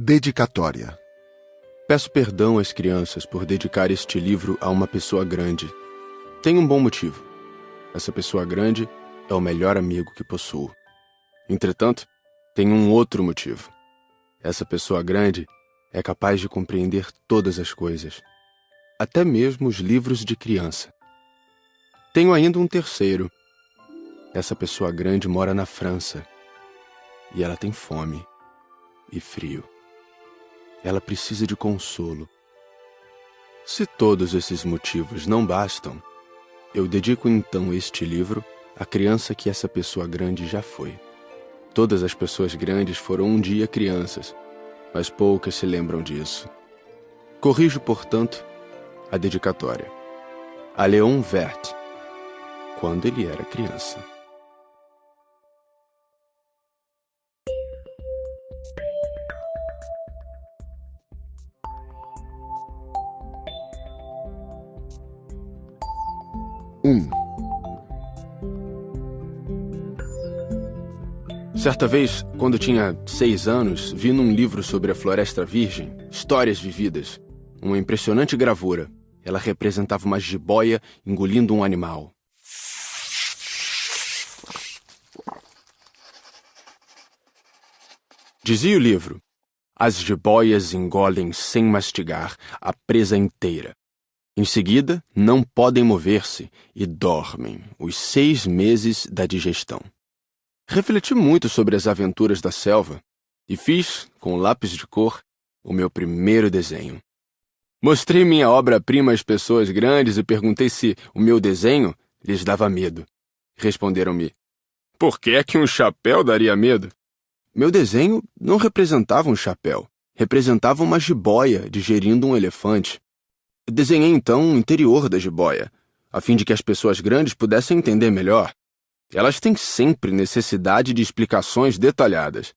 Dedicatória. Peço perdão às crianças por dedicar este livro a uma pessoa grande. Tem um bom motivo. Essa pessoa grande é o melhor amigo que possuo. Entretanto, tem um outro motivo. Essa pessoa grande é capaz de compreender todas as coisas, até mesmo os livros de criança. Tenho ainda um terceiro. Essa pessoa grande mora na França e ela tem fome e frio. Ela precisa de consolo. Se todos esses motivos não bastam, eu dedico então este livro à criança que essa pessoa grande já foi. Todas as pessoas grandes foram um dia crianças, mas poucas se lembram disso. Corrijo, portanto, a dedicatória a Léon Werth, quando ele era criança. Certa vez, quando tinha 6 anos, vi num livro sobre a Floresta Virgem, Histórias Vividas, uma impressionante gravura. Ela representava uma jiboia engolindo um animal. Dizia o livro: as jiboias engolem sem mastigar a presa inteira. Em seguida, não podem mover-se e dormem os 6 meses da digestão. Refleti muito sobre as aventuras da selva e fiz, com lápis de cor, o meu primeiro desenho. Mostrei minha obra-prima às pessoas grandes e perguntei se o meu desenho lhes dava medo. Responderam-me: por que é que um chapéu daria medo? Meu desenho não representava um chapéu, representava uma jiboia digerindo um elefante. Desenhei então o interior da jiboia, a fim de que as pessoas grandes pudessem entender melhor. Elas têm sempre necessidade de explicações detalhadas.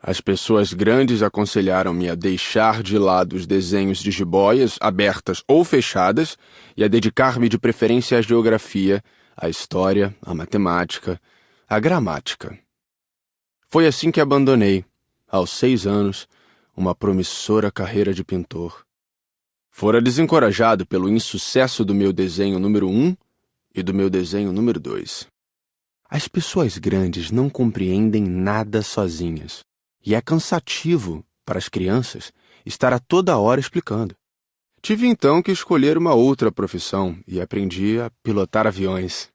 As pessoas grandes aconselharam-me a deixar de lado os desenhos de jiboias, abertas ou fechadas, e a dedicar-me de preferência à geografia, à história, à matemática, à gramática. Foi assim que abandonei, aos 6 anos, uma promissora carreira de pintor. Fora desencorajado pelo insucesso do meu desenho número 1 e do meu desenho número 2. As pessoas grandes não compreendem nada sozinhas, e é cansativo para as crianças estar a toda hora explicando. Tive então que escolher uma outra profissão e aprendi a pilotar aviões.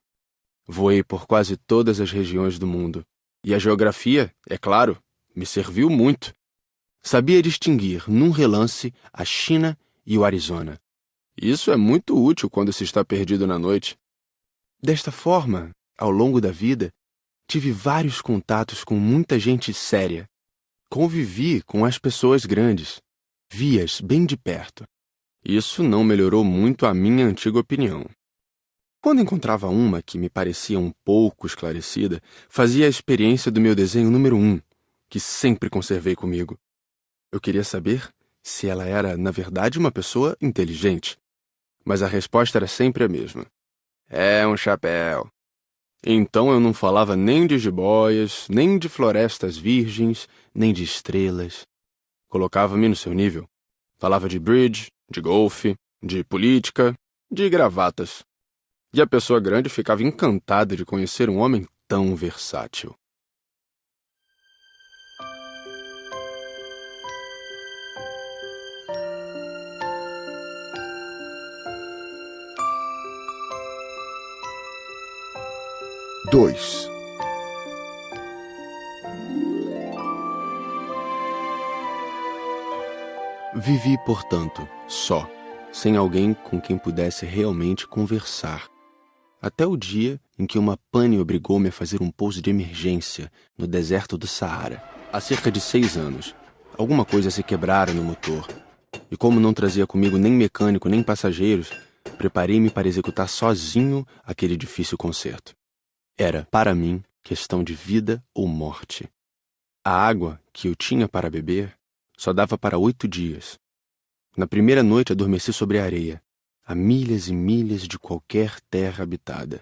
Voei por quase todas as regiões do mundo. E a geografia, é claro, me serviu muito. Sabia distinguir, num relance, a China e o Arizona. Isso é muito útil quando se está perdido na noite. Desta forma, ao longo da vida, tive vários contatos com muita gente séria. Convivi com as pessoas grandes. Vi-as bem de perto. Isso não melhorou muito a minha antiga opinião. Quando encontrava uma que me parecia um pouco esclarecida, fazia a experiência do meu desenho número 1, que sempre conservei comigo. Eu queria saber se ela era, na verdade, uma pessoa inteligente. Mas a resposta era sempre a mesma. É um chapéu. Então eu não falava nem de jiboias, nem de florestas virgens, nem de estrelas. Colocava-me no seu nível. Falava de bridge, de golfe, de política, de gravatas. E a pessoa grande ficava encantada de conhecer um homem tão versátil. Vivi, portanto, só, sem alguém com quem pudesse realmente conversar. Até o dia em que uma pane obrigou-me a fazer um pouso de emergência no deserto do Saara. Há cerca de 6 anos, alguma coisa se quebrara no motor. E como não trazia comigo nem mecânico nem passageiros, preparei-me para executar sozinho aquele difícil conserto. Era, para mim, questão de vida ou morte. A água que eu tinha para beber só dava para 8 dias. Na primeira noite adormeci sobre a areia, a milhas e milhas de qualquer terra habitada.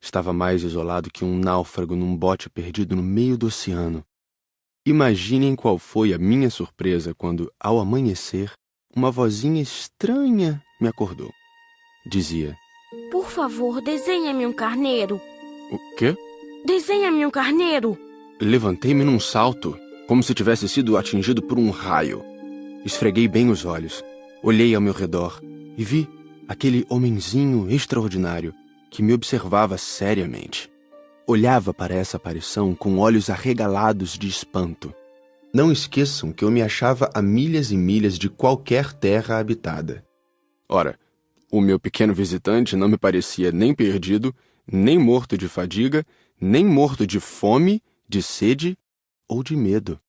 Estava mais isolado que um náufrago num bote perdido no meio do oceano. Imaginem qual foi a minha surpresa quando, ao amanhecer, uma vozinha estranha me acordou. Dizia: Por favor, desenha-me um carneiro. O quê? Desenha-me um carneiro. Levantei-me num salto, como se tivesse sido atingido por um raio. Esfreguei bem os olhos, olhei ao meu redor e vi aquele homenzinho extraordinário que me observava seriamente. Olhava para essa aparição com olhos arregalados de espanto. Não esqueçam que eu me achava a milhas e milhas de qualquer terra habitada. Ora, o meu pequeno visitante não me parecia nem perdido, nem morto de fadiga, nem morto de fome, de sede ou de medo.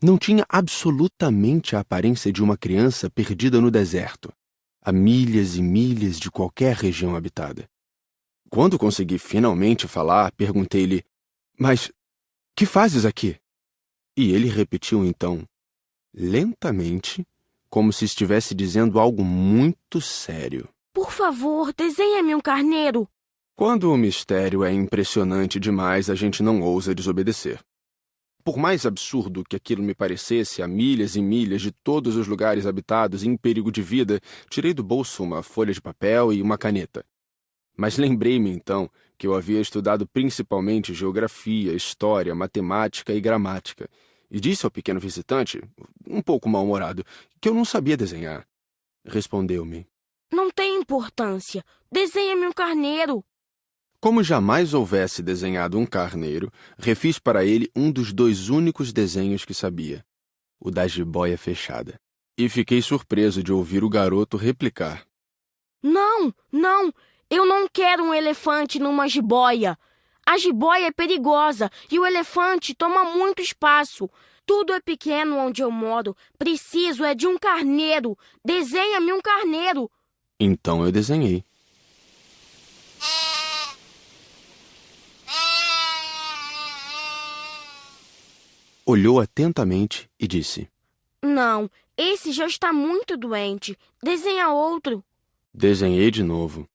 Não tinha absolutamente a aparência de uma criança perdida no deserto, a milhas e milhas de qualquer região habitada. Quando consegui finalmente falar, perguntei-lhe: Mas que fazes aqui? E ele repetiu então, lentamente, como se estivesse dizendo algo muito sério: Por favor, desenha-me um carneiro. Quando o mistério é impressionante demais, a gente não ousa desobedecer. Por mais absurdo que aquilo me parecesse, a milhas e milhas de todos os lugares habitados em perigo de vida, tirei do bolso uma folha de papel e uma caneta. Mas lembrei-me, então, que eu havia estudado principalmente geografia, história, matemática e gramática, e disse ao pequeno visitante, um pouco mal-humorado, que eu não sabia desenhar. Respondeu-me: Não tem importância. Desenha-me um carneiro. Como jamais houvesse desenhado um carneiro, refiz para ele um dos 2 únicos desenhos que sabia, o da jiboia fechada. E fiquei surpreso de ouvir o garoto replicar: Não, eu não quero um elefante numa jiboia. A jiboia é perigosa e o elefante toma muito espaço. Tudo é pequeno onde eu moro. Preciso é de um carneiro. Desenha-me um carneiro. Então eu desenhei. Olhou atentamente e disse: Não, esse já está muito doente. Desenha outro. Desenhei de novo.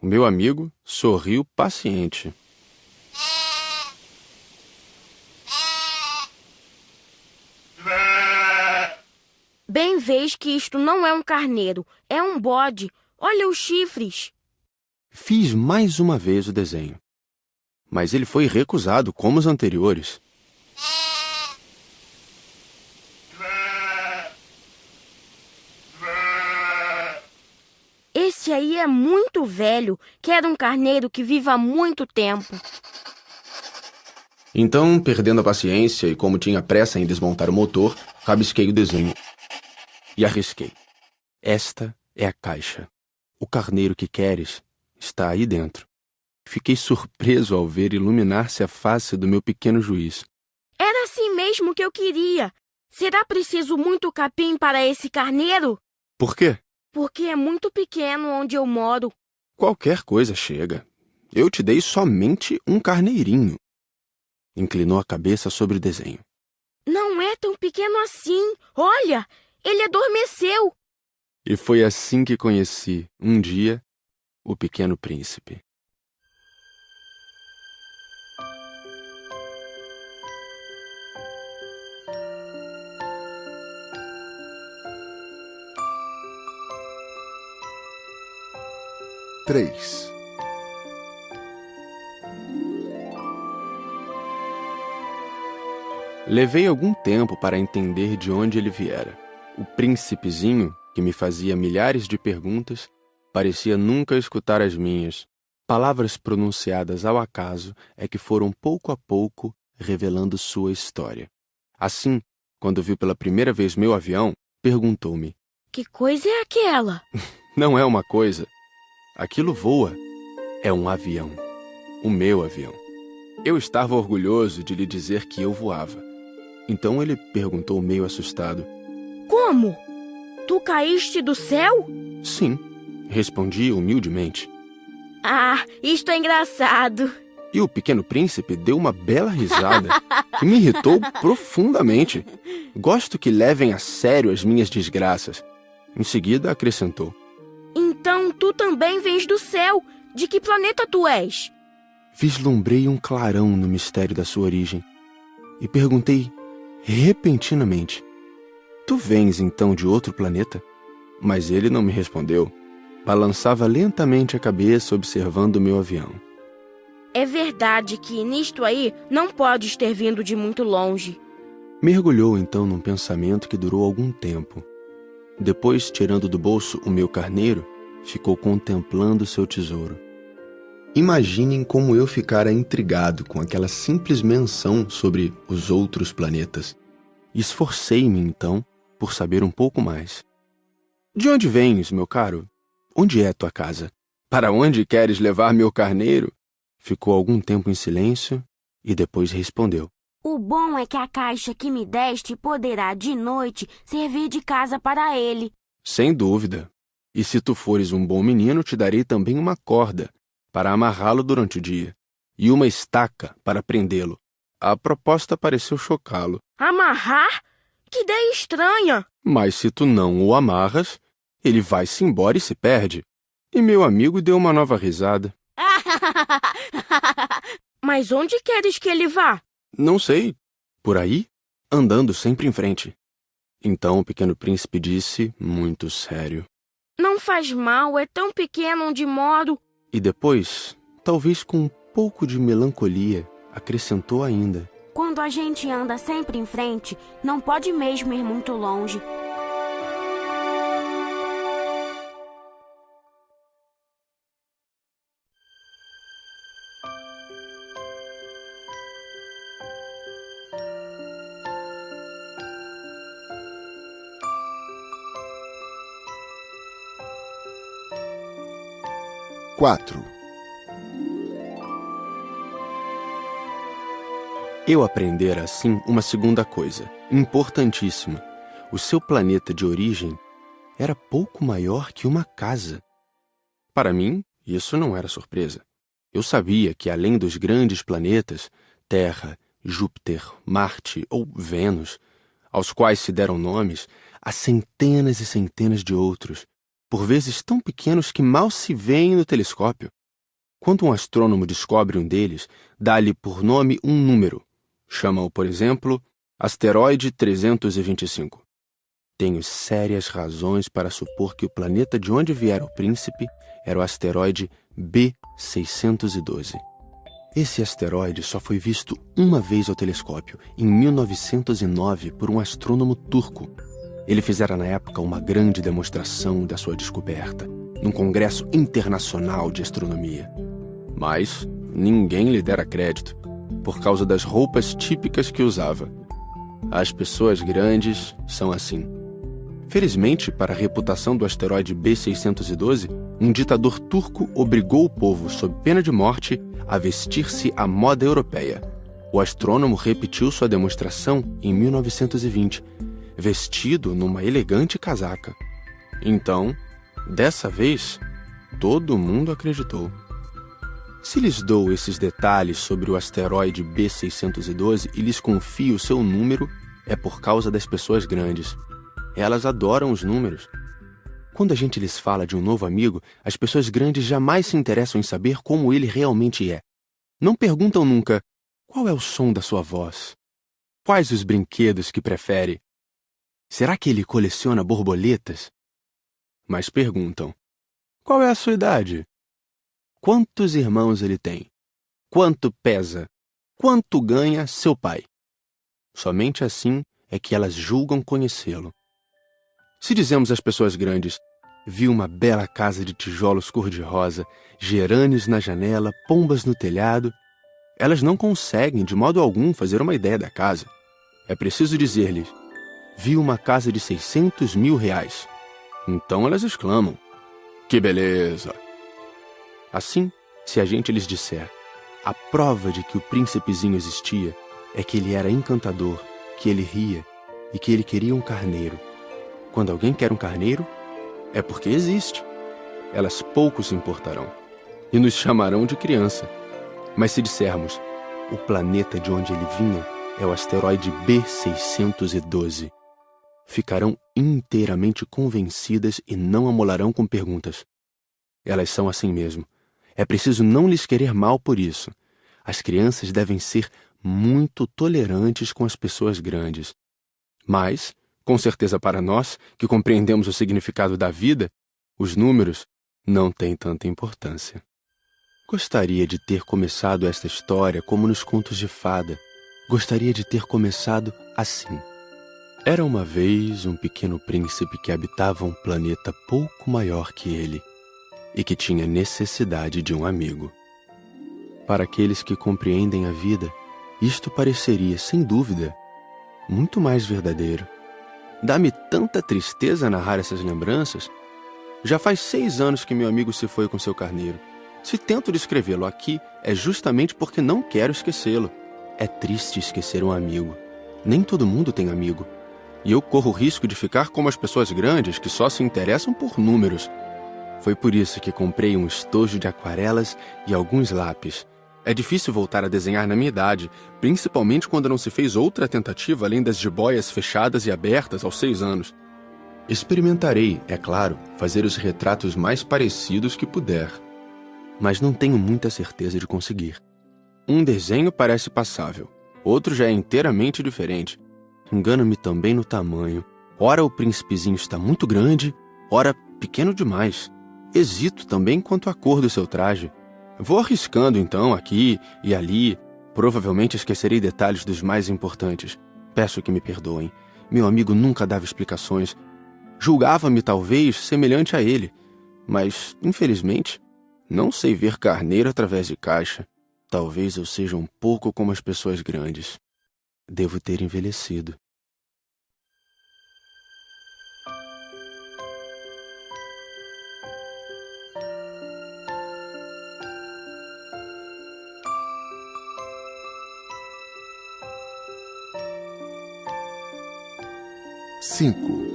O meu amigo sorriu paciente. Bem vês que isto não é um carneiro, é um bode. Olha os chifres. Fiz mais uma vez o desenho, mas ele foi recusado como os anteriores. Esse aí é muito velho. Quero um carneiro que viva há muito tempo. Então, perdendo a paciência e como tinha pressa em desmontar o motor, rabisquei o desenho e arrisquei. Esta é a caixa. O carneiro que queres está aí dentro. Fiquei surpreso ao ver iluminar-se a face do meu pequeno juiz. Era assim mesmo que eu queria. Será preciso muito capim para esse carneiro? Por quê? Porque é muito pequeno onde eu moro. Qualquer coisa chega. Eu te dei somente um carneirinho. Inclinou a cabeça sobre o desenho. Não é tão pequeno assim. Olha, ele adormeceu. E foi assim que conheci, um dia, o Pequeno Príncipe. Três. Levei algum tempo para entender de onde ele viera. O príncipezinho, que me fazia milhares de perguntas, parecia nunca escutar as minhas. Palavras pronunciadas ao acaso é que foram pouco a pouco revelando sua história. Assim, quando viu pela primeira vez meu avião, perguntou-me: Que coisa é aquela? Não é uma coisa. Aquilo voa. É um avião. O meu avião. Eu estava orgulhoso de lhe dizer que eu voava. Então ele perguntou meio assustado: Como? Tu caíste do céu? Sim, respondi humildemente. Ah, isto é engraçado. E o Pequeno Príncipe deu uma bela risada que me irritou profundamente. Gosto que levem a sério as minhas desgraças. Em seguida acrescentou: Então tu também vens do céu. De que planeta tu és? Vislumbrei um clarão no mistério da sua origem e perguntei repentinamente: Tu vens então de outro planeta? Mas ele não me respondeu. Balançava lentamente a cabeça observando o meu avião. É verdade que nisto aí não podes ter vindo de muito longe. Mergulhou então num pensamento que durou algum tempo. Depois, tirando do bolso o meu carneiro, ficou contemplando seu tesouro. Imaginem como eu ficara intrigado com aquela simples menção sobre os outros planetas. Esforcei-me então por saber um pouco mais. De onde vens, meu caro? Onde é tua casa? Para onde queres levar meu carneiro? Ficou algum tempo em silêncio e depois respondeu: O bom é que a caixa que me deste poderá de noite servir de casa para ele. Sem dúvida. E se tu fores um bom menino, te darei também uma corda para amarrá-lo durante o dia e uma estaca para prendê-lo. A proposta pareceu chocá-lo. Amarrar? Que ideia estranha! Mas se tu não o amarras, ele vai-se embora e se perde. E meu amigo deu uma nova risada. Mas onde queres que ele vá? Não sei. Por aí, andando sempre em frente. Então o pequeno príncipe disse, muito sério: Não faz mal, é tão pequeno onde moro. E depois, talvez com um pouco de melancolia, acrescentou ainda: Quando a gente anda sempre em frente, não pode mesmo ir muito longe. Eu aprendera assim uma segunda coisa, importantíssima. O seu planeta de origem era pouco maior que uma casa. Para mim, isso não era surpresa. Eu sabia que, além dos grandes planetas, Terra, Júpiter, Marte ou Vênus, aos quais se deram nomes, há centenas e centenas de outros, por vezes tão pequenos que mal se veem no telescópio. Quando um astrônomo descobre um deles, dá-lhe por nome um número. Chama-o, por exemplo, asteroide 325. Tenho sérias razões para supor que o planeta de onde viera o príncipe era o asteroide B612. Esse asteroide só foi visto uma vez ao telescópio, em 1909, por um astrônomo turco. Ele fizera na época uma grande demonstração da sua descoberta, num congresso internacional de astronomia. Mas ninguém lhe dera crédito, por causa das roupas típicas que usava. As pessoas grandes são assim. Felizmente, para a reputação do asteroide B612, um ditador turco obrigou o povo, sob pena de morte, a vestir-se à moda europeia. O astrônomo repetiu sua demonstração em 1920, vestido numa elegante casaca. Então, dessa vez, todo mundo acreditou. Se lhes dou esses detalhes sobre o asteroide B612 e lhes confio o seu número, é por causa das pessoas grandes. Elas adoram os números. Quando a gente lhes fala de um novo amigo, as pessoas grandes jamais se interessam em saber como ele realmente é. Não perguntam nunca: qual é o som da sua voz? Quais os brinquedos que prefere? Será que ele coleciona borboletas? Mas perguntam: qual é a sua idade? Quantos irmãos ele tem? Quanto pesa? Quanto ganha seu pai? Somente assim é que elas julgam conhecê-lo. Se dizemos às pessoas grandes: vi uma bela casa de tijolos cor-de-rosa, gerânios na janela, pombas no telhado, elas não conseguem de modo algum fazer uma ideia da casa. É preciso dizer-lhes: vi uma casa de 600 mil reais. Então elas exclamam: que beleza! Assim, se a gente lhes disser: a prova de que o príncipezinho existia é que ele era encantador, que ele ria e que ele queria um carneiro. Quando alguém quer um carneiro, é porque existe. Elas pouco se importarão e nos chamarão de criança. Mas se dissermos: o planeta de onde ele vinha é o asteroide B612, ficarão inteiramente convencidas e não amolarão com perguntas. Elas são assim mesmo. É preciso não lhes querer mal por isso. As crianças devem ser muito tolerantes com as pessoas grandes. Mas, com certeza para nós, que compreendemos o significado da vida, os números não têm tanta importância. Gostaria de ter começado esta história como nos contos de fada. Gostaria de ter começado assim. Era uma vez um pequeno príncipe que habitava um planeta pouco maior que ele e que tinha necessidade de um amigo. Para aqueles que compreendem a vida, isto pareceria, sem dúvida, muito mais verdadeiro. Dá-me tanta tristeza narrar essas lembranças. Já faz 6 anos que meu amigo se foi com seu carneiro. Se tento descrevê-lo aqui, é justamente porque não quero esquecê-lo. É triste esquecer um amigo. Nem todo mundo tem amigo. E eu corro o risco de ficar como as pessoas grandes que só se interessam por números. Foi por isso que comprei um estojo de aquarelas e alguns lápis. É difícil voltar a desenhar na minha idade, principalmente quando não se fez outra tentativa além das jiboias fechadas e abertas aos 6 anos. Experimentarei, é claro, fazer os retratos mais parecidos que puder. Mas não tenho muita certeza de conseguir. Um desenho parece passável, outro já é inteiramente diferente. Engano-me também no tamanho. Ora o príncipezinho está muito grande, ora pequeno demais. Hesito também quanto à cor do seu traje. Vou arriscando então aqui e ali. Provavelmente esquecerei detalhes dos mais importantes. Peço que me perdoem. Meu amigo nunca dava explicações. Julgava-me talvez semelhante a ele. Mas, infelizmente, não sei ver carneiro através de caixa. Talvez eu seja um pouco como as pessoas grandes. Devo ter envelhecido. Cinco.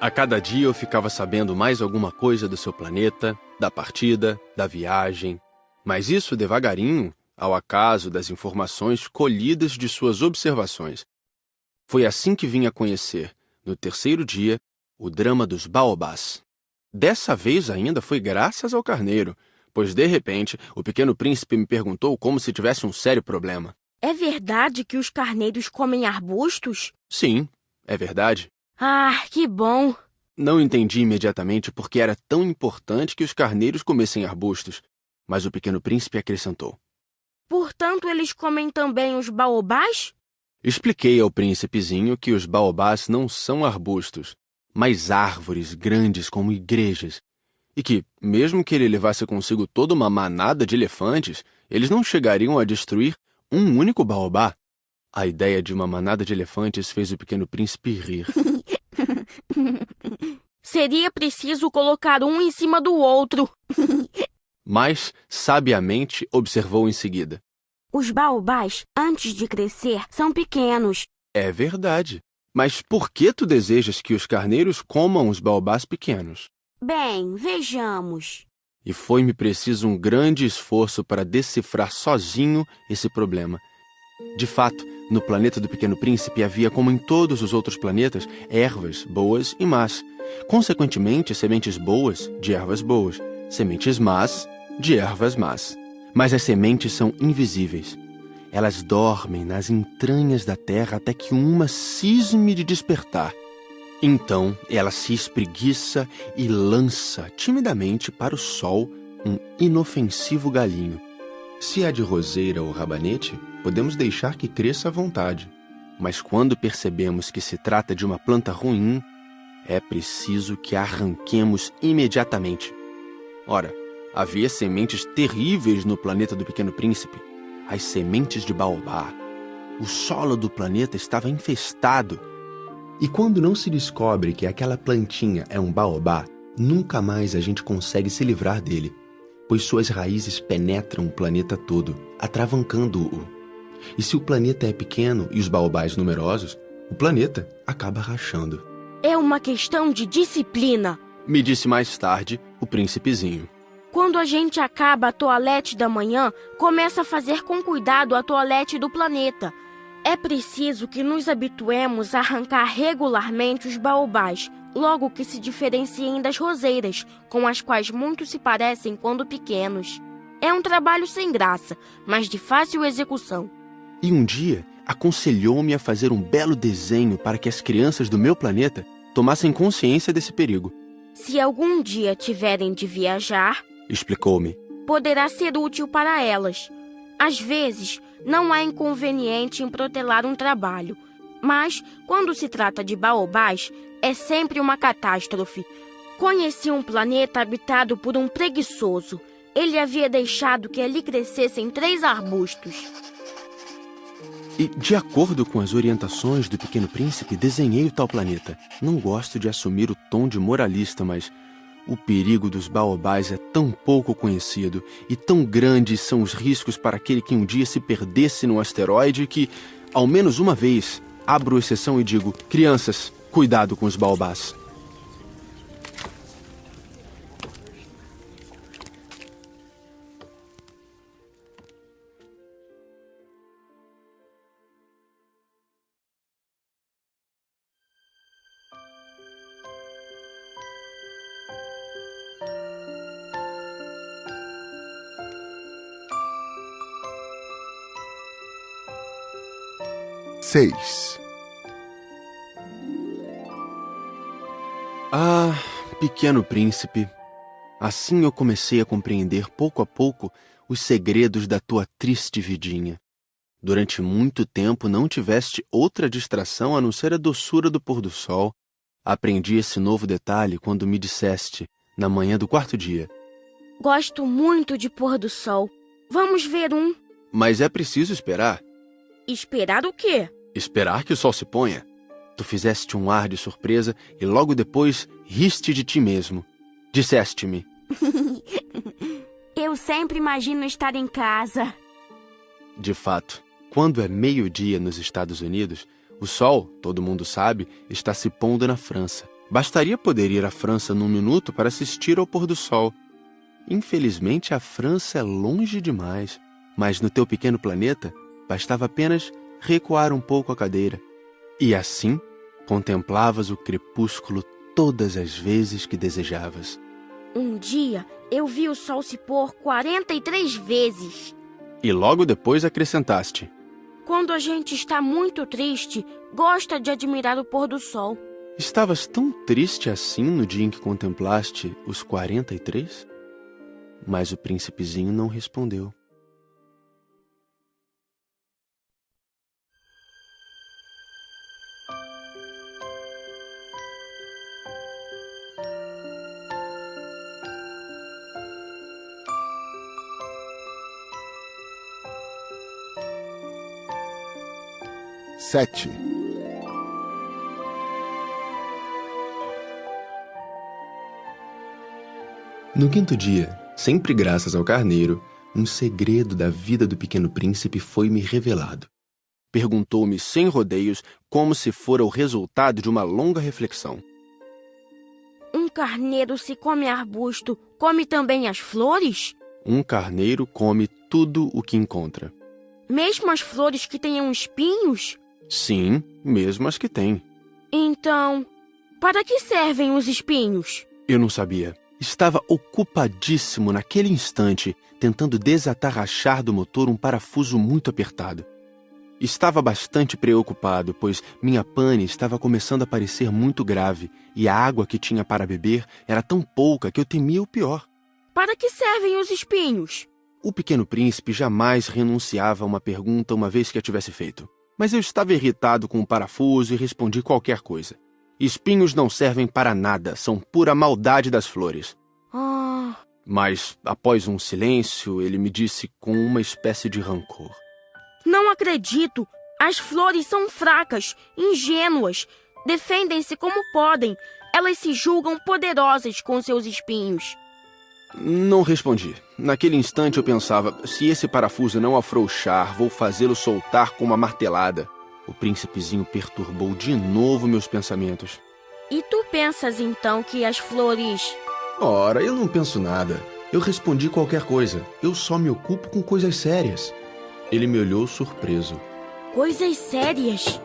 A cada dia eu ficava sabendo mais alguma coisa do seu planeta, da partida, da viagem. Mas isso devagarinho, ao acaso das informações colhidas de suas observações. Foi assim que vim a conhecer, no 3º dia, o drama dos baobás. Dessa vez ainda foi graças ao carneiro, pois de repente o pequeno príncipe me perguntou como se tivesse um sério problema. É verdade que os carneiros comem arbustos? Sim, é verdade. Ah, que bom! Não entendi imediatamente por que era tão importante que os carneiros comessem arbustos, mas o pequeno príncipe acrescentou. Portanto, eles comem também os baobás? Expliquei ao príncipezinho que os baobás não são arbustos, mas árvores grandes como igrejas, e que, mesmo que ele levasse consigo toda uma manada de elefantes, eles não chegariam a destruir um único baobá. A ideia de uma manada de elefantes fez o pequeno príncipe rir. Seria preciso colocar um em cima do outro. Mas, sabiamente, observou em seguida. Os baobás, antes de crescer, são pequenos. É verdade. Mas por que tu desejas que os carneiros comam os baobás pequenos? Bem, vejamos. E foi-me preciso um grande esforço para decifrar sozinho esse problema. De fato, no planeta do Pequeno Príncipe havia, como em todos os outros planetas, ervas boas e más. Consequentemente, sementes boas de ervas boas, sementes más de ervas más. Mas as sementes são invisíveis. Elas dormem nas entranhas da terra até que uma cisme de despertar. Então, ela se espreguiça e lança timidamente para o sol um inofensivo galinho. Se é de roseira ou rabanete, podemos deixar que cresça à vontade. Mas quando percebemos que se trata de uma planta ruim, é preciso que a arranquemos imediatamente. Ora, havia sementes terríveis no planeta do Pequeno Príncipe. As sementes de baobá. O solo do planeta estava infestado. E quando não se descobre que aquela plantinha é um baobá, nunca mais a gente consegue se livrar dele, pois suas raízes penetram o planeta todo, atravancando-o. E se o planeta é pequeno e os baobás numerosos, o planeta acaba rachando. É uma questão de disciplina, me disse mais tarde o príncipezinho. Quando a gente acaba a toalete da manhã, começa a fazer com cuidado a toalete do planeta. É preciso que nos habituemos a arrancar regularmente os baobás, logo que se diferenciem das roseiras, com as quais muitos se parecem quando pequenos. É um trabalho sem graça, mas de fácil execução. E um dia, aconselhou-me a fazer um belo desenho para que as crianças do meu planeta tomassem consciência desse perigo. Se algum dia tiverem de viajar, explicou-me, poderá ser útil para elas. Às vezes, não há inconveniente em protelar um trabalho, mas, quando se trata de baobás, é sempre uma catástrofe. Conheci um planeta habitado por um preguiçoso. Ele havia deixado que ali crescessem 3 arbustos. E, de acordo com as orientações do Pequeno Príncipe, desenhei o tal planeta. Não gosto de assumir o tom de moralista, mas o perigo dos baobás é tão pouco conhecido e tão grandes são os riscos para aquele que um dia se perdesse num asteroide que, ao menos uma vez, abro exceção e digo: crianças, cuidado com os baobás. Seis. Ah, Pequeno Príncipe, assim eu comecei a compreender pouco a pouco os segredos da tua triste vidinha. Durante muito tempo não tiveste outra distração a não ser a doçura do pôr do sol. Aprendi esse novo detalhe quando me disseste, na manhã do 4º dia: gosto muito de pôr do sol. Vamos ver um. Mas é preciso esperar. Esperar o quê? Esperar que o sol se ponha. Tu fizeste um ar de surpresa e logo depois riste de ti mesmo. Disseste-me: eu sempre imagino estar em casa. De fato, quando é meio-dia nos Estados Unidos, o sol, todo mundo sabe, está se pondo na França. Bastaria poder ir à França num minuto para assistir ao pôr do sol. Infelizmente, a França é longe demais, mas no teu pequeno planeta, bastava apenas recuar um pouco a cadeira. E assim, contemplavas o crepúsculo todas as vezes que desejavas. Um dia, eu vi o sol se pôr 43 vezes. E logo depois acrescentaste: quando a gente está muito triste, gosta de admirar o pôr do sol. Estavas tão triste assim no dia em que contemplaste os 43? Mas o príncipezinho não respondeu. Sete. No 5º dia, sempre graças ao carneiro, um segredo da vida do Pequeno Príncipe foi-me revelado. Perguntou-me sem rodeios, como se fora o resultado de uma longa reflexão: um carneiro, se come arbusto, come também as flores? Um carneiro come tudo o que encontra. Mesmo as flores que tenham espinhos? Sim, mesmo as que têm. Então, para que servem os espinhos? Eu não sabia. Estava ocupadíssimo naquele instante, tentando desatarrachar do motor um parafuso muito apertado. Estava bastante preocupado, pois minha pane estava começando a parecer muito grave e a água que tinha para beber era tão pouca que eu temia o pior. Para que servem os espinhos? O Pequeno Príncipe jamais renunciava a uma pergunta uma vez que a tivesse feito. Mas eu estava irritado com o parafuso e respondi qualquer coisa. Espinhos não servem para nada, são pura maldade das flores. Mas, após um silêncio, ele me disse com uma espécie de rancor: não acredito! As flores são fracas, ingênuas. Defendem-se como podem. Elas se julgam poderosas com seus espinhos. Não respondi. Naquele instante eu pensava: se esse parafuso não afrouxar, vou fazê-lo soltar com uma martelada. O príncipezinho perturbou de novo meus pensamentos. E tu pensas então que as flores... Ora, eu não penso nada. Eu respondi qualquer coisa. Eu só me ocupo com coisas sérias. Ele me olhou surpreso. Coisas sérias?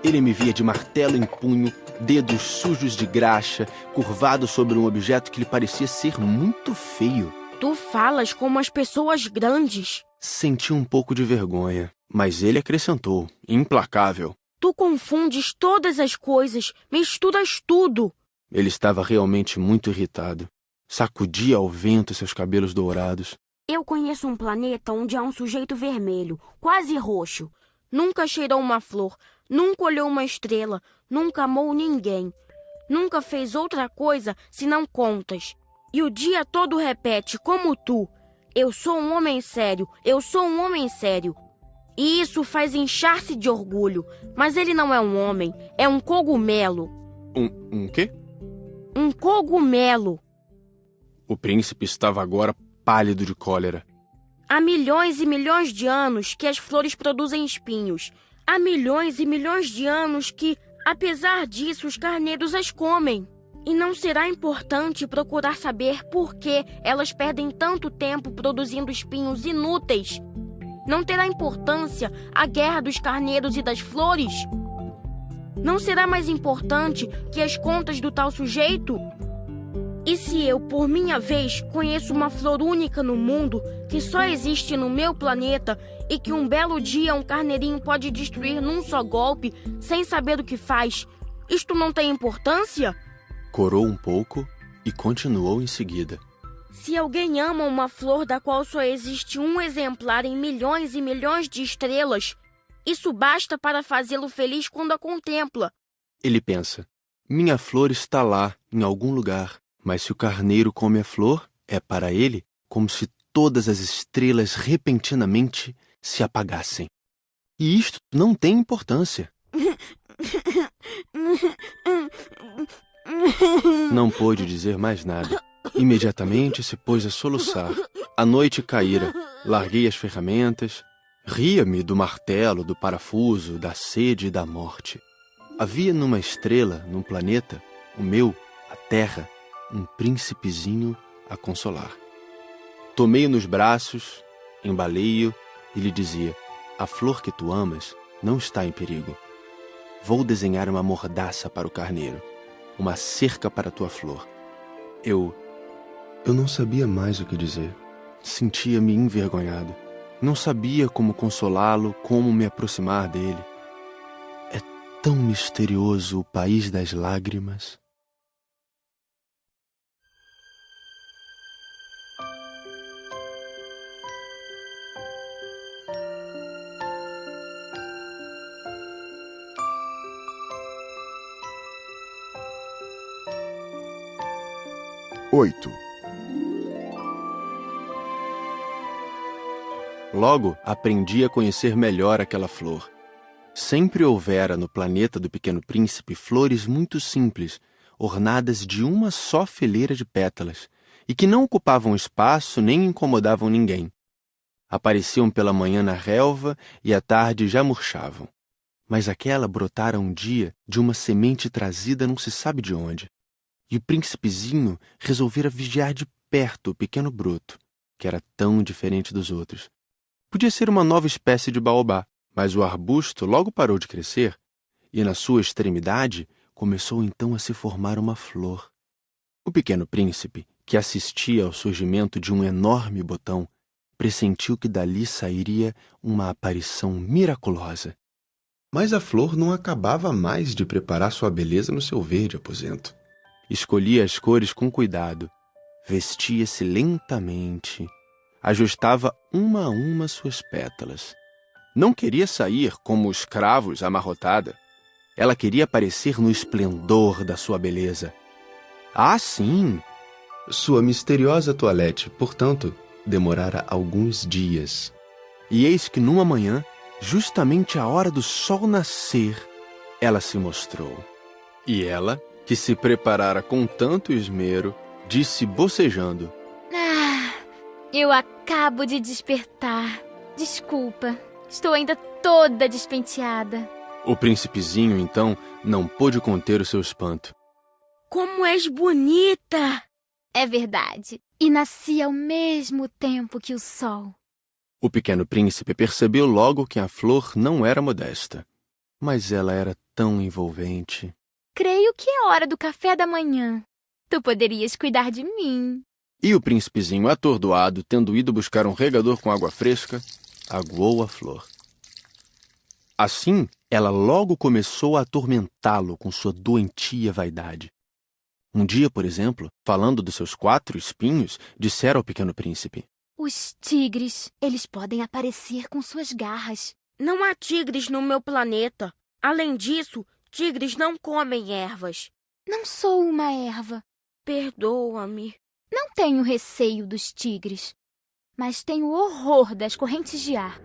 Ele me via de martelo em punho, dedos sujos de graxa, curvado sobre um objeto que lhe parecia ser muito feio. Tu falas como as pessoas grandes. Senti um pouco de vergonha, mas ele acrescentou, implacável. Tu confundes todas as coisas, misturas tudo. Ele estava realmente muito irritado. Sacudia ao vento seus cabelos dourados. Eu conheço um planeta onde há um sujeito vermelho, quase roxo. Nunca cheirou uma flor, nunca olhou uma estrela, nunca amou ninguém. Nunca fez outra coisa senão contas. E o dia todo repete, como tu: eu sou um homem sério, eu sou um homem sério. E isso faz inchar-se de orgulho. Mas ele não é um homem, é um cogumelo. Um quê? Um cogumelo. O príncipe estava agora pálido de cólera. Há milhões e milhões de anos que as flores produzem espinhos. Há milhões e milhões de anos que, apesar disso, os carneiros as comem. E não será importante procurar saber por que elas perdem tanto tempo produzindo espinhos inúteis. Não terá importância a guerra dos carneiros e das flores? Não será mais importante que as contas do tal sujeito? E se eu, por minha vez, conheço uma flor única no mundo, que só existe no meu planeta, e que um belo dia um carneirinho pode destruir num só golpe, sem saber o que faz, isto não tem importância? Corou um pouco e continuou em seguida. Se alguém ama uma flor da qual só existe um exemplar em milhões e milhões de estrelas, isso basta para fazê-lo feliz quando a contempla. Ele pensa, minha flor está lá, em algum lugar. Mas se o carneiro come a flor, é para ele como se todas as estrelas repentinamente se apagassem. E isto não tem importância. Não pôde dizer mais nada. Imediatamente se pôs a soluçar. A noite caíra. Larguei as ferramentas. Ria-me do martelo, do parafuso, da sede e da morte. Havia numa estrela, num planeta, o meu, a Terra, um príncipezinho a consolar. Tomei-o nos braços, embalei-o e lhe dizia: a flor que tu amas não está em perigo. Vou desenhar uma mordaça para o carneiro, uma cerca para a tua flor. Eu não sabia mais o que dizer. Sentia-me envergonhado. Não sabia como consolá-lo, como me aproximar dele. É tão misterioso o país das lágrimas. Oito. Logo, aprendi a conhecer melhor aquela flor. Sempre houvera no planeta do Pequeno Príncipe flores muito simples, ornadas de uma só fileira de pétalas, e que não ocupavam espaço nem incomodavam ninguém. Apareciam pela manhã na relva e à tarde já murchavam. Mas aquela brotara um dia de uma semente trazida não se sabe de onde. E o príncipezinho resolvera vigiar de perto o pequeno broto, que era tão diferente dos outros. Podia ser uma nova espécie de baobá, mas o arbusto logo parou de crescer, e na sua extremidade começou então a se formar uma flor. O pequeno príncipe, que assistia ao surgimento de um enorme botão, pressentiu que dali sairia uma aparição miraculosa. Mas a flor não acabava mais de preparar sua beleza no seu verde aposento. Escolhia as cores com cuidado, vestia-se lentamente, ajustava uma a uma suas pétalas. Não queria sair como os cravos amarrotada. Ela queria aparecer no esplendor da sua beleza. Ah, sim! Sua misteriosa toilette, portanto, demorara alguns dias. E eis que numa manhã, justamente à hora do sol nascer, ela se mostrou. E ela, que se preparara com tanto esmero, disse bocejando: Ah, eu acabo de despertar. Desculpa, estou ainda toda despenteada. O príncipezinho, então, não pôde conter o seu espanto. Como és bonita! É verdade. E nasci ao mesmo tempo que o sol. O pequeno príncipe percebeu logo que a flor não era modesta, mas ela era tão envolvente. Creio que é hora do café da manhã. Tu poderias cuidar de mim. E o príncipezinho, atordoado, tendo ido buscar um regador com água fresca, aguou a flor. Assim, ela logo começou a atormentá-lo com sua doentia vaidade. Um dia, por exemplo, falando dos seus 4 espinhos, dissera ao pequeno príncipe: Os tigres, eles podem aparecer com suas garras. Não há tigres no meu planeta. Além disso, tigres não comem ervas. Não sou uma erva. Perdoa-me. Não tenho receio dos tigres, mas tenho horror das correntes de ar.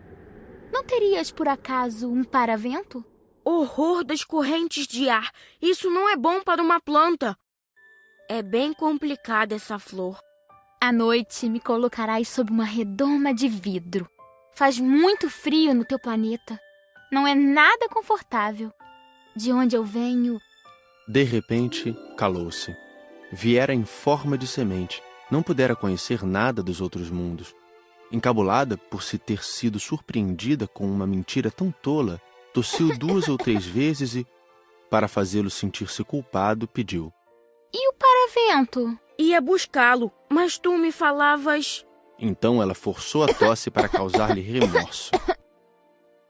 Não terias, por acaso, um paravento? Horror das correntes de ar. Isso não é bom para uma planta. É bem complicada essa flor. À noite me colocarás sob uma redoma de vidro. Faz muito frio no teu planeta. Não é nada confortável. De onde eu venho... De repente, calou-se. Viera em forma de semente. Não pudera conhecer nada dos outros mundos. Encabulada por se ter sido surpreendida com uma mentira tão tola, tossiu 2 ou 3 vezes e, para fazê-lo sentir-se culpado, pediu: E o paravento? Ia buscá-lo, mas tu me falavas... Então ela forçou a tosse para causar-lhe remorso.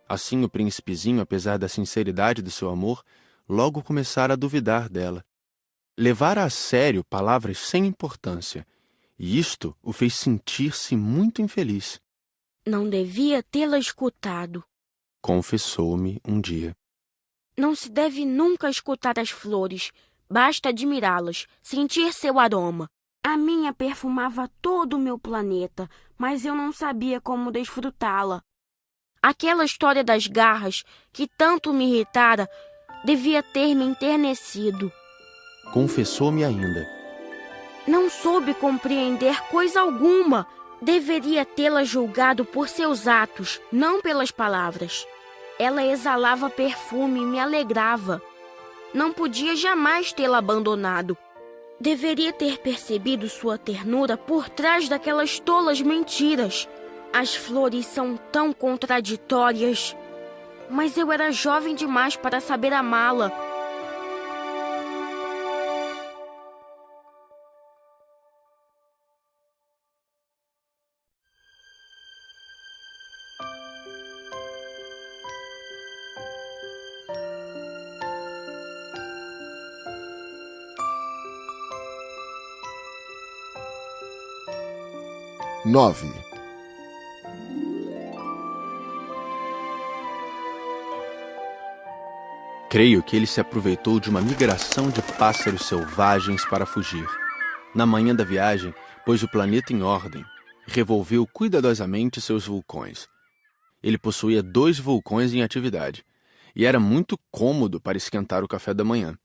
Assim o príncipezinho, apesar da sinceridade do seu amor, logo começara a duvidar dela. Levara a sério palavras sem importância, e isto o fez sentir-se muito infeliz. Não devia tê-la escutado, confessou-me um dia. Não se deve nunca escutar as flores. Basta admirá-las, sentir seu aroma. A minha perfumava todo o meu planeta, mas eu não sabia como desfrutá-la. Aquela história das garras, que tanto me irritara, devia ter me enternecido. Confessou-me ainda. Não soube compreender coisa alguma. Deveria tê-la julgado por seus atos, não pelas palavras. Ela exalava perfume e me alegrava. Não podia jamais tê-la abandonado. Deveria ter percebido sua ternura por trás daquelas tolas mentiras. As flores são tão contraditórias. Mas eu era jovem demais para saber amá-la. Nove. Creio que ele se aproveitou de uma migração de pássaros selvagens para fugir. Na manhã da viagem, pôs o planeta em ordem, revolveu cuidadosamente seus vulcões. Ele possuía 2 vulcões em atividade, e era muito cômodo para esquentar o café da manhã.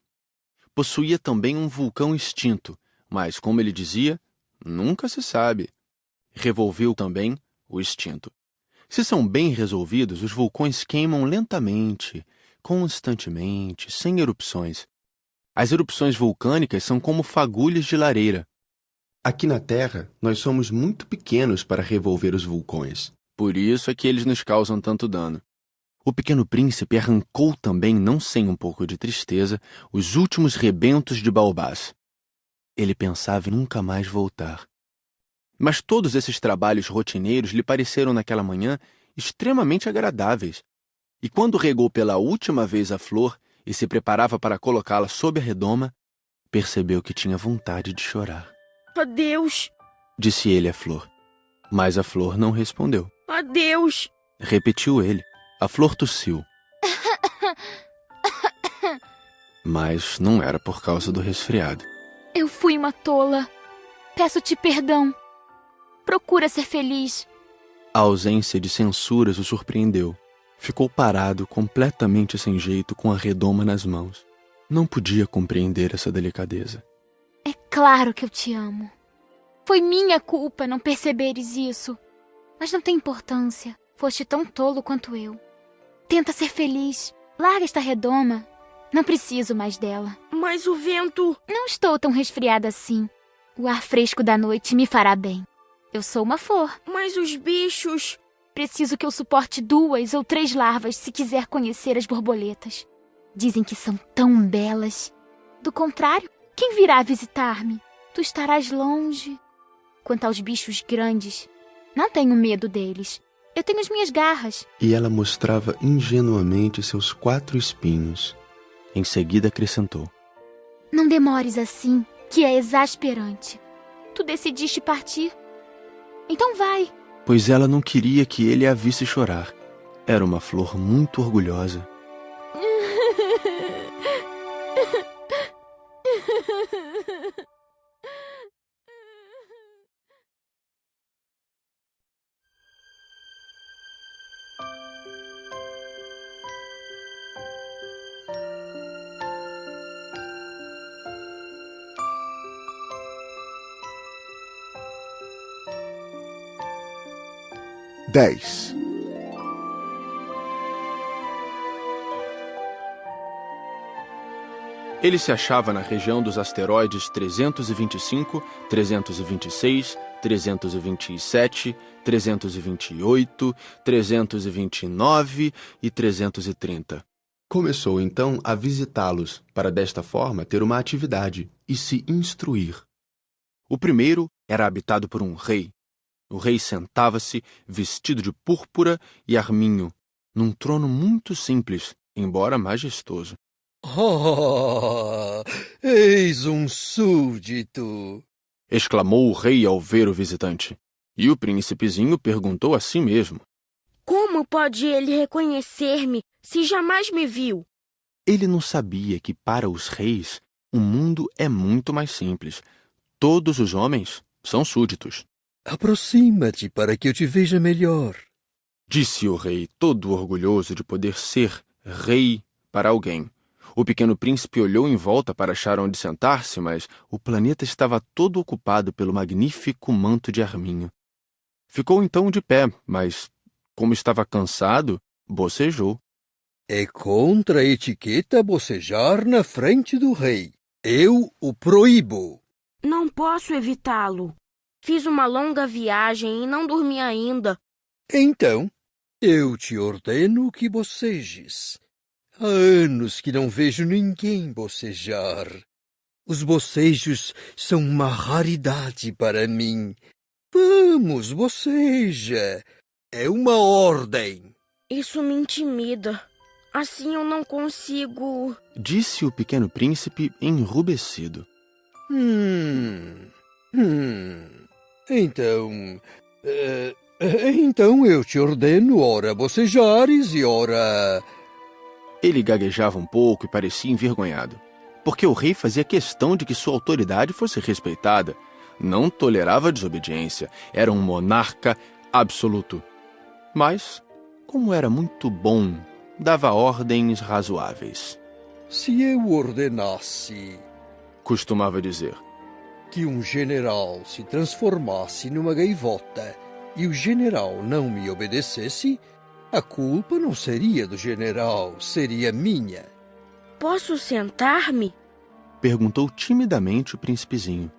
Possuía também um vulcão extinto, mas, como ele dizia, nunca se sabe. Revolveu também o extinto. Se são bem resolvidos, os vulcões queimam lentamente, constantemente, sem erupções. As erupções vulcânicas são como fagulhas de lareira. Aqui na Terra, nós somos muito pequenos para revolver os vulcões. Por isso é que eles nos causam tanto dano. O pequeno príncipe arrancou também, não sem um pouco de tristeza, os últimos rebentos de baobás. Ele pensava em nunca mais voltar. Mas todos esses trabalhos rotineiros lhe pareceram naquela manhã extremamente agradáveis. E quando regou pela última vez a flor e se preparava para colocá-la sob a redoma, percebeu que tinha vontade de chorar. Adeus, disse ele à flor. Mas a flor não respondeu. Adeus, repetiu ele. A flor tossiu. Mas não era por causa do resfriado. Eu fui uma tola. Peço-te perdão. Procura ser feliz. A ausência de censuras o surpreendeu. Ficou parado, completamente sem jeito, com a redoma nas mãos. Não podia compreender essa delicadeza. É claro que eu te amo. Foi minha culpa não perceberes isso. Mas não tem importância. Foste tão tolo quanto eu. Tenta ser feliz. Larga esta redoma. Não preciso mais dela. Mas o vento... Não estou tão resfriada assim. O ar fresco da noite me fará bem. Eu sou uma flor. Mas os bichos... Preciso que eu suporte 2 ou 3 larvas se quiser conhecer as borboletas. Dizem que são tão belas. Do contrário, quem virá visitar-me? Tu estarás longe. Quanto aos bichos grandes, não tenho medo deles. Eu tenho as minhas garras. E ela mostrava ingenuamente seus 4 espinhos. Em seguida acrescentou: Não demores assim, que é exasperante. Tu decidiste partir? Então vai. Pois ela não queria que ele a visse chorar. Era uma flor muito orgulhosa. Dez. Ele se achava na região dos asteroides 325, 326, 327, 328, 329 e 330. Começou então a visitá-los, para desta forma ter uma atividade e se instruir. O primeiro era habitado por um rei. O rei sentava-se, vestido de púrpura e arminho, num trono muito simples, embora majestoso. Oh, eis um súdito! Exclamou o rei ao ver o visitante. E o príncipezinho perguntou a si mesmo: Como pode ele reconhecer-me se jamais me viu? Ele não sabia que para os reis o mundo é muito mais simples. Todos os homens são súditos. Aproxima-te para que eu te veja melhor. Disse o rei, todo orgulhoso de poder ser rei para alguém. O pequeno príncipe olhou em volta para achar onde sentar-se, mas o planeta estava todo ocupado pelo magnífico manto de arminho. Ficou então de pé, mas, como estava cansado, bocejou. É contra a etiqueta bocejar na frente do rei. Eu o proíbo. Não posso evitá-lo. Fiz uma longa viagem e não dormi ainda. Então, eu te ordeno que bocejes. Há anos que não vejo ninguém bocejar. Os bocejos são uma raridade para mim. Vamos, boceja. É uma ordem. Isso me intimida. Assim eu não consigo... Disse o pequeno príncipe enrubescido. Então eu te ordeno, ora bocejares e ora... Ele gaguejava um pouco e parecia envergonhado, porque o rei fazia questão de que sua autoridade fosse respeitada. Não tolerava desobediência, era um monarca absoluto. Mas, como era muito bom, dava ordens razoáveis. Se eu ordenasse, costumava dizer, que um general se transformasse numa gaivota e o general não me obedecesse, a culpa não seria do general, seria minha. Posso sentar-me? Perguntou timidamente o príncipezinho.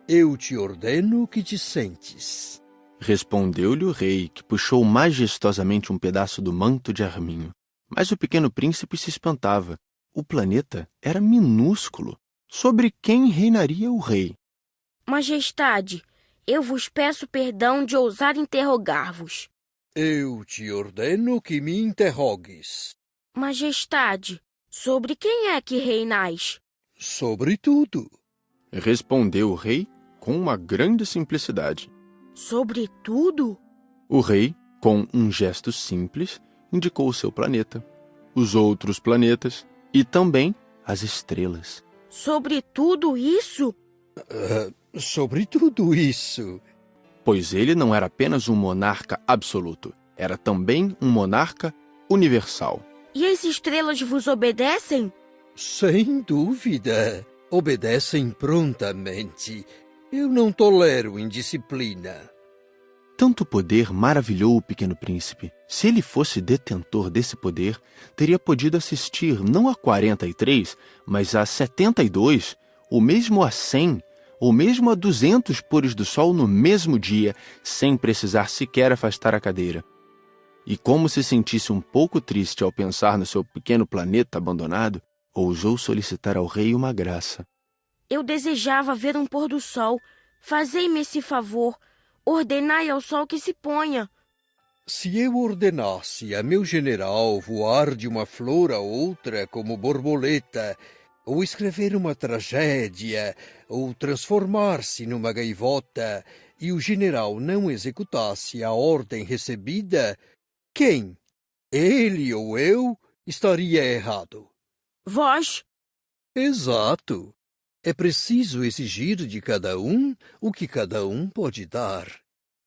Eu te ordeno que te sentes. Respondeu-lhe o rei, que puxou majestosamente um pedaço do manto de arminho. Mas o pequeno príncipe se espantava. O planeta era minúsculo. Sobre quem reinaria o rei? Majestade, eu vos peço perdão de ousar interrogar-vos. Eu te ordeno que me interrogues. Majestade, sobre quem é que reinais? Sobre tudo. Respondeu o rei com uma grande simplicidade. Sobre tudo? O rei, com um gesto simples, indicou o seu planeta, os outros planetas e também as estrelas. Sobre tudo isso? Sobre tudo isso. Pois ele não era apenas um monarca absoluto, era também um monarca universal. E as estrelas vos obedecem? Sem dúvida. Obedecem prontamente. Eu não tolero indisciplina. Tanto poder maravilhou o pequeno príncipe. Se ele fosse detentor desse poder, teria podido assistir não a 43, mas a 72, ou mesmo a 100, ou mesmo a 200 pôres do sol no mesmo dia, sem precisar sequer afastar a cadeira. e, como se sentisse um pouco triste ao pensar no seu pequeno planeta abandonado, ousou solicitar ao rei uma graça. Eu desejava ver um pôr do sol. Fazei-me esse favor. Ordenai ao sol que se ponha. Se eu ordenasse a meu general voar de uma flor a outra como borboleta, ou escrever uma tragédia, ou transformar-se numa gaivota, e o general não executasse a ordem recebida, quem, ele ou eu, estaria errado? Vós? Exato. É preciso exigir de cada um o que cada um pode dar.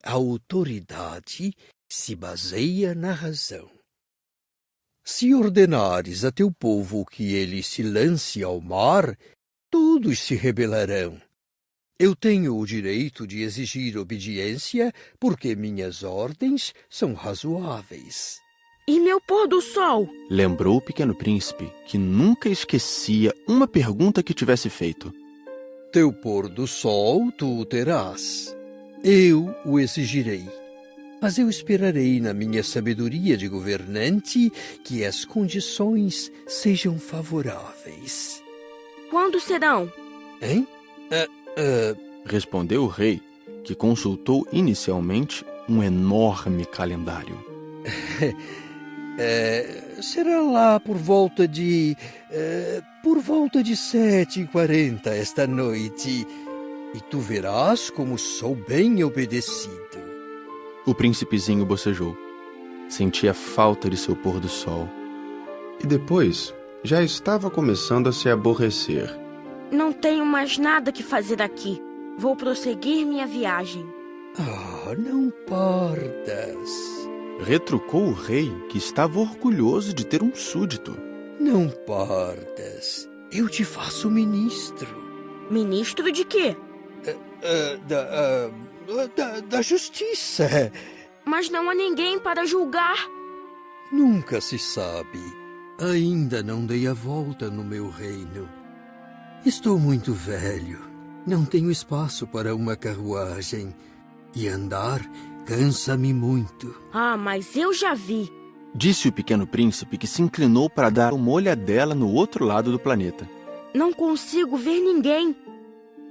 A autoridade se baseia na razão. Se ordenares a teu povo que ele se lance ao mar, todos se rebelarão. Eu tenho o direito de exigir obediência porque minhas ordens são razoáveis. E meu pôr do sol? Lembrou o pequeno príncipe, que nunca esquecia uma pergunta que tivesse feito. Teu pôr do sol tu o terás. Eu o exigirei. Mas eu esperarei na minha sabedoria de governante que as condições sejam favoráveis. Quando serão? Hein? Respondeu o rei, que consultou inicialmente um enorme calendário. Será lá por volta de 7h40 esta noite, e tu verás como sou bem obedecido. O príncipezinho bocejou. Sentia falta de seu pôr do sol. E depois, já estava começando a se aborrecer. Não tenho mais nada que fazer aqui. Vou prosseguir minha viagem. Não partas. Retrucou o rei, que estava orgulhoso de ter um súdito. Não partas. Eu te faço ministro. Ministro de quê? Da justiça. Mas não há ninguém para julgar. Nunca se sabe. Ainda não dei a volta no meu reino. Estou muito velho. Não tenho espaço para uma carruagem. E andar cansa-me muito. Mas eu já vi. Disse o pequeno príncipe, que se inclinou para dar uma olhadela no outro lado do planeta. Não consigo ver ninguém.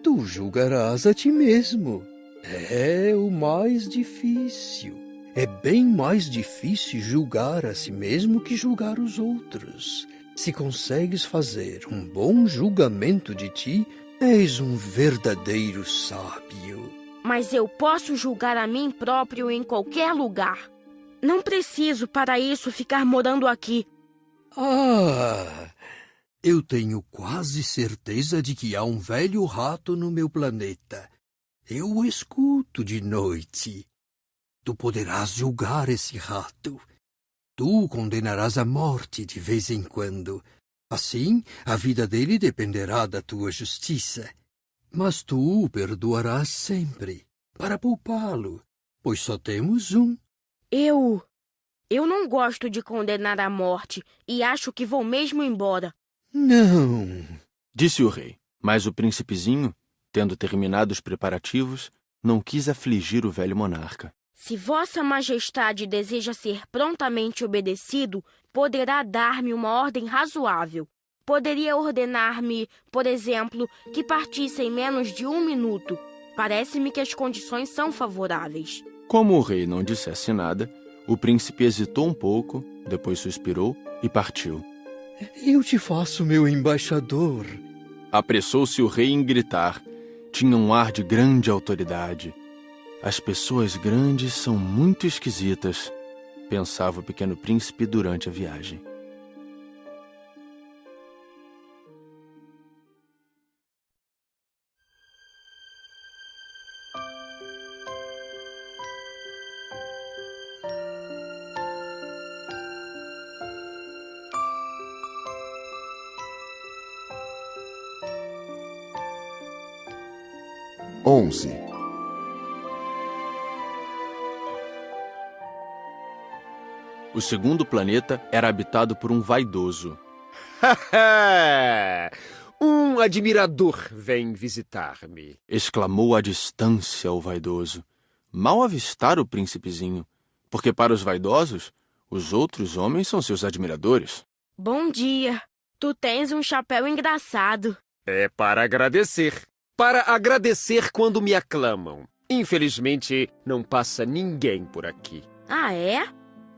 Tu julgarás a ti mesmo. É o mais difícil. É bem mais difícil julgar a si mesmo que julgar os outros. Se consegues fazer um bom julgamento de ti, és um verdadeiro sábio. Mas eu posso julgar a mim próprio em qualquer lugar. Não preciso, para isso, ficar morando aqui. Eu tenho quase certeza de que há um velho rato no meu planeta. Eu o escuto de noite. Tu poderás julgar esse rato. Tu o condenarás à morte de vez em quando. Assim, a vida dele dependerá da tua justiça. Mas tu o perdoarás sempre, para poupá-lo, pois só temos um. Eu não gosto de condenar à morte e acho que vou mesmo embora. Não, disse o rei, mas o príncipezinho, tendo terminado os preparativos, não quis afligir o velho monarca. Se Vossa Majestade deseja ser prontamente obedecido, poderá dar-me uma ordem razoável. Poderia ordenar-me, por exemplo, que partisse em menos de 1 minuto. Parece-me que as condições são favoráveis. Como o rei não dissesse nada, o príncipe hesitou um pouco, depois suspirou e partiu. Eu te faço meu embaixador. Apressou-se o rei em gritar. Tinha um ar de grande autoridade. As pessoas grandes são muito esquisitas, pensava o pequeno príncipe durante a viagem. onze, O segundo planeta era habitado por um vaidoso. Um admirador vem visitar-me. Exclamou à distância o vaidoso. Mal avistara o príncipezinho, porque para os vaidosos, os outros homens são seus admiradores. Bom dia. Tu tens um chapéu engraçado. É para agradecer. Para agradecer quando me aclamam. Infelizmente, não passa ninguém por aqui. Ah, é?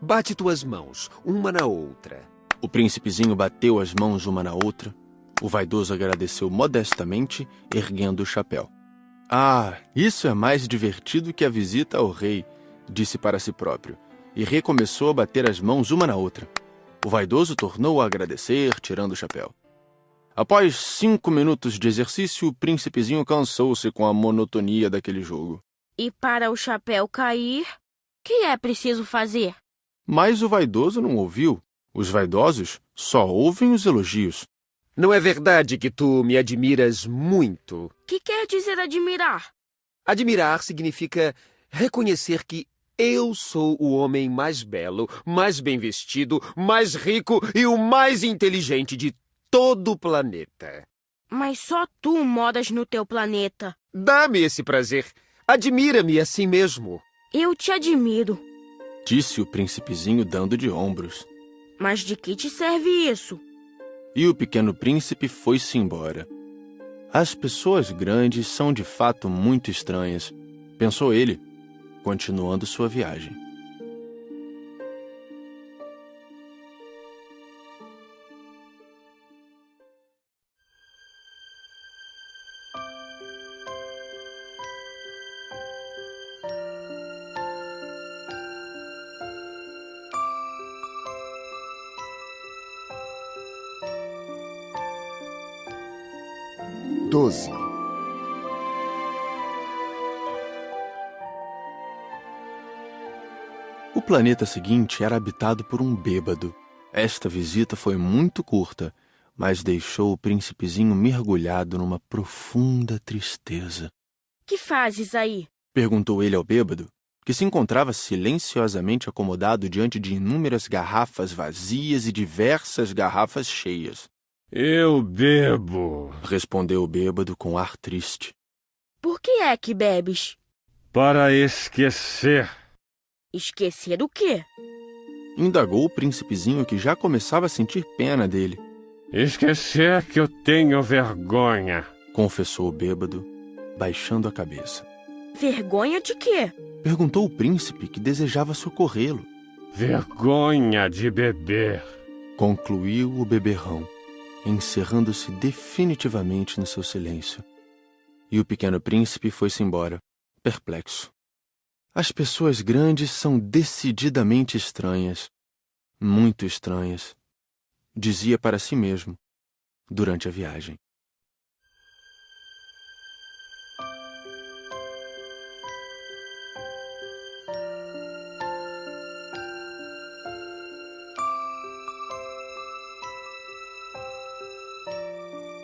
Bate tuas mãos, uma na outra. O príncipezinho bateu as mãos uma na outra. O vaidoso agradeceu modestamente, erguendo o chapéu. Ah, isso é mais divertido que a visita ao rei, disse para si próprio, e recomeçou a bater as mãos uma na outra. O vaidoso tornou a agradecer, tirando o chapéu. Após 5 minutos de exercício, o príncipezinho cansou-se com a monotonia daquele jogo. E para o chapéu cair, o que é preciso fazer? Mas o vaidoso não ouviu. Os vaidosos só ouvem os elogios. Não é verdade que tu me admiras muito? O que quer dizer admirar? Admirar significa reconhecer que eu sou o homem mais belo, mais bem vestido, mais rico e o mais inteligente de todo o planeta. Mas só tu moras no teu planeta. Dá-me esse prazer. Admira-me assim mesmo. Eu te admiro. Disse o príncipezinho dando de ombros. Mas de que te serve isso? E o pequeno príncipe foi-se embora. As pessoas grandes são de fato muito estranhas, pensou ele, continuando sua viagem. Doze. O planeta seguinte era habitado por um bêbado. Esta visita foi muito curta, mas deixou o príncipezinho mergulhado numa profunda tristeza. Que fazes aí? Perguntou ele ao bêbado, que se encontrava silenciosamente acomodado diante de inúmeras garrafas vazias e diversas garrafas cheias. Eu bebo, respondeu o bêbado com ar triste. Por que é que bebes? para esquecer. Esquecer o quê? Indagou o príncipezinho, que já começava a sentir pena dele. Esquecer que eu tenho vergonha. Confessou o bêbado, baixando a cabeça. Vergonha de quê? Perguntou o príncipe, que desejava socorrê-lo. Vergonha de beber. Concluiu o beberrão, encerrando-se definitivamente no seu silêncio. E o pequeno príncipe foi-se embora, perplexo. As pessoas grandes são decididamente estranhas, muito estranhas, dizia para si mesmo, durante a viagem.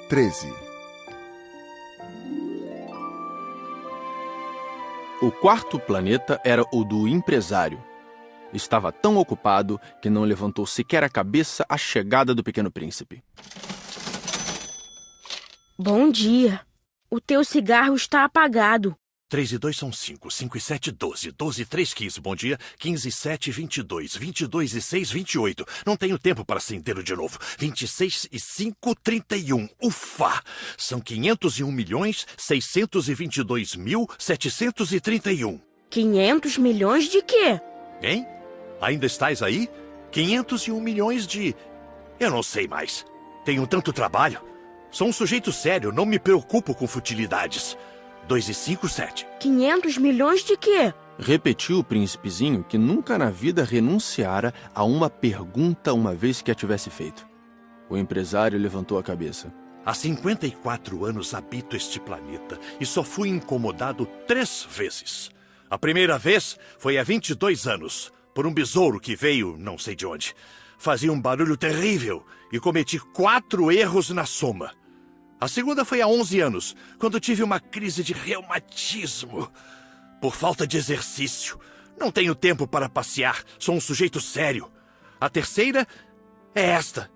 Treze. O quarto planeta era o do empresário. Estava tão ocupado que não levantou sequer a cabeça à chegada do pequeno príncipe. Bom dia. O teu cigarro está apagado. 3 e 2 são 5, 5 e 7, 12, 12 e 3, 15, bom dia, 15 e 7, 22, 22 e 6, 28, não tenho tempo para acendê-lo de novo, 26 e 5, 31, ufa, são 501.622.731. 500 milhões de quê? Hein? Ainda estás aí? 501 milhões de... Eu não sei mais, tenho tanto trabalho, sou um sujeito sério, não me preocupo com futilidades. 2 e 5, 7. 500 milhões de quê? Repetiu o príncipezinho, que nunca na vida renunciara a uma pergunta uma vez que a tivesse feito. O empresário levantou a cabeça. Há 54 anos habito este planeta e só fui incomodado 3 vezes. A primeira vez foi há 22 anos, por um besouro que veio não sei de onde. Fazia um barulho terrível e cometi 4 erros na soma. A segunda foi há 11 anos, quando tive uma crise de reumatismo. Por falta de exercício. Não tenho tempo para passear, sou um sujeito sério. A terceira é esta.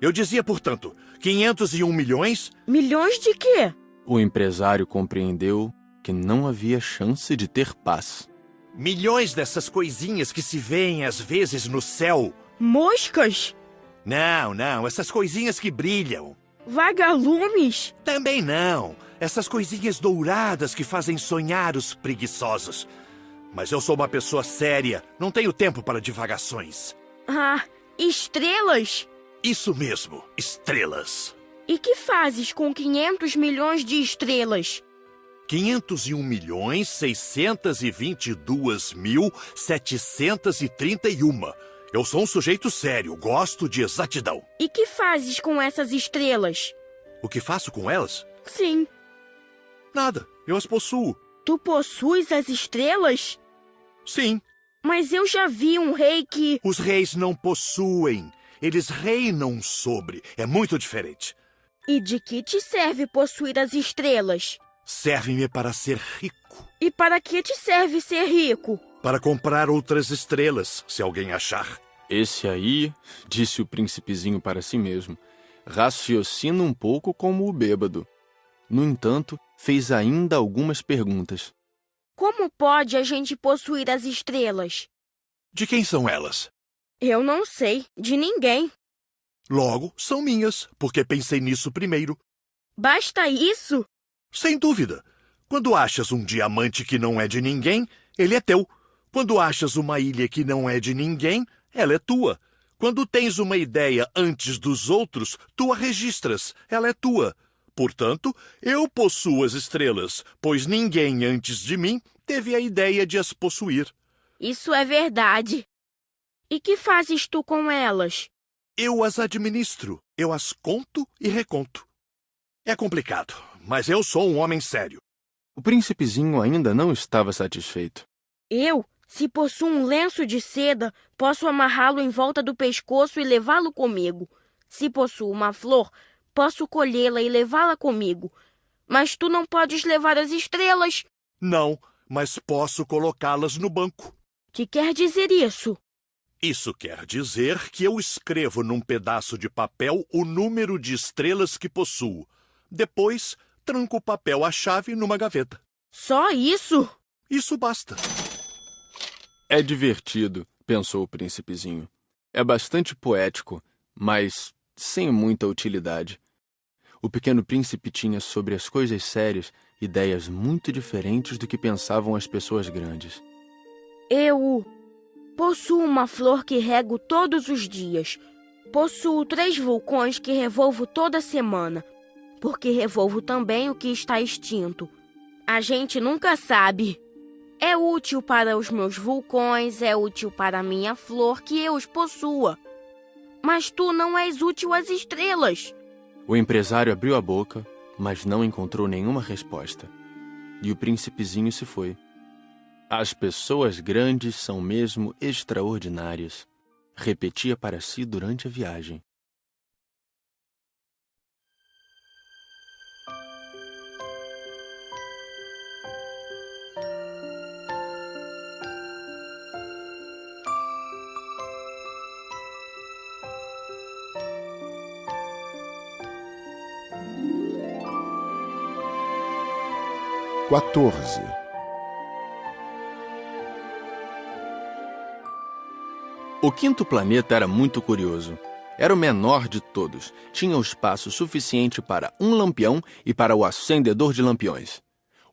Eu dizia, portanto, 501 milhões... Milhões de quê? O empresário compreendeu que não havia chance de ter paz. Milhões dessas coisinhas que se veem às vezes no céu. Moscas? Não, essas coisinhas que brilham. Vagalumes? Também não. Essas coisinhas douradas que fazem sonhar os preguiçosos. Mas eu sou uma pessoa séria, não tenho tempo para divagações. Ah, estrelas? Isso mesmo, estrelas. E que fazes com 500 milhões de estrelas? 501.622.731. Eu sou um sujeito sério, gosto de exatidão. E que fazes com essas estrelas? O que faço com elas? Sim. Nada, eu as possuo. Tu possuis as estrelas? Sim. Mas eu já vi um rei que... Os reis não possuem, eles reinam sobre. É muito diferente. E de que te serve possuir as estrelas? Serve-me para ser rico. E para que te serve ser rico? Para comprar outras estrelas, se alguém achar. Esse aí, disse o príncipezinho para si mesmo, raciocina um pouco como o bêbado. No entanto, fez ainda algumas perguntas. Como pode a gente possuir as estrelas? De quem são elas? Eu não sei, de ninguém. Logo, são minhas, porque pensei nisso primeiro. Basta isso? Sem dúvida. Quando achas um diamante que não é de ninguém, ele é teu. Quando achas uma ilha que não é de ninguém, ela é tua. Quando tens uma ideia antes dos outros, tu a registras, ela é tua. Portanto, eu possuo as estrelas, pois ninguém antes de mim teve a ideia de as possuir. Isso é verdade. E que fazes tu com elas? Eu as administro, eu as conto e reconto. É complicado, mas eu sou um homem sério. O príncipezinho ainda não estava satisfeito. Eu, se possuo um lenço de seda, posso amarrá-lo em volta do pescoço e levá-lo comigo. Se possuo uma flor, posso colhê-la e levá-la comigo. Mas tu não podes levar as estrelas. Não, mas posso colocá-las no banco. Que quer dizer isso? Isso quer dizer que eu escrevo num pedaço de papel o número de estrelas que possuo. Depois, tranco o papel à chave numa gaveta. Só isso? Isso basta. É divertido, pensou o príncipezinho. É bastante poético, mas sem muita utilidade. O pequeno príncipe tinha sobre as coisas sérias ideias muito diferentes do que pensavam as pessoas grandes. Eu possuo uma flor que rego todos os dias. Possuo 3 vulcões que revolvo toda semana, porque revolvo também o que está extinto. A gente nunca sabe. É útil para os meus vulcões, é útil para a minha flor que eu os possua. Mas tu não és útil às estrelas. O empresário abriu a boca, mas não encontrou nenhuma resposta. E o príncipezinho se foi. As pessoas grandes são mesmo extraordinárias, repetia para si durante a viagem. Quatorze. O quinto planeta era muito curioso. Era o menor de todos. Tinha o espaço suficiente para um lampião e para o acendedor de lampiões.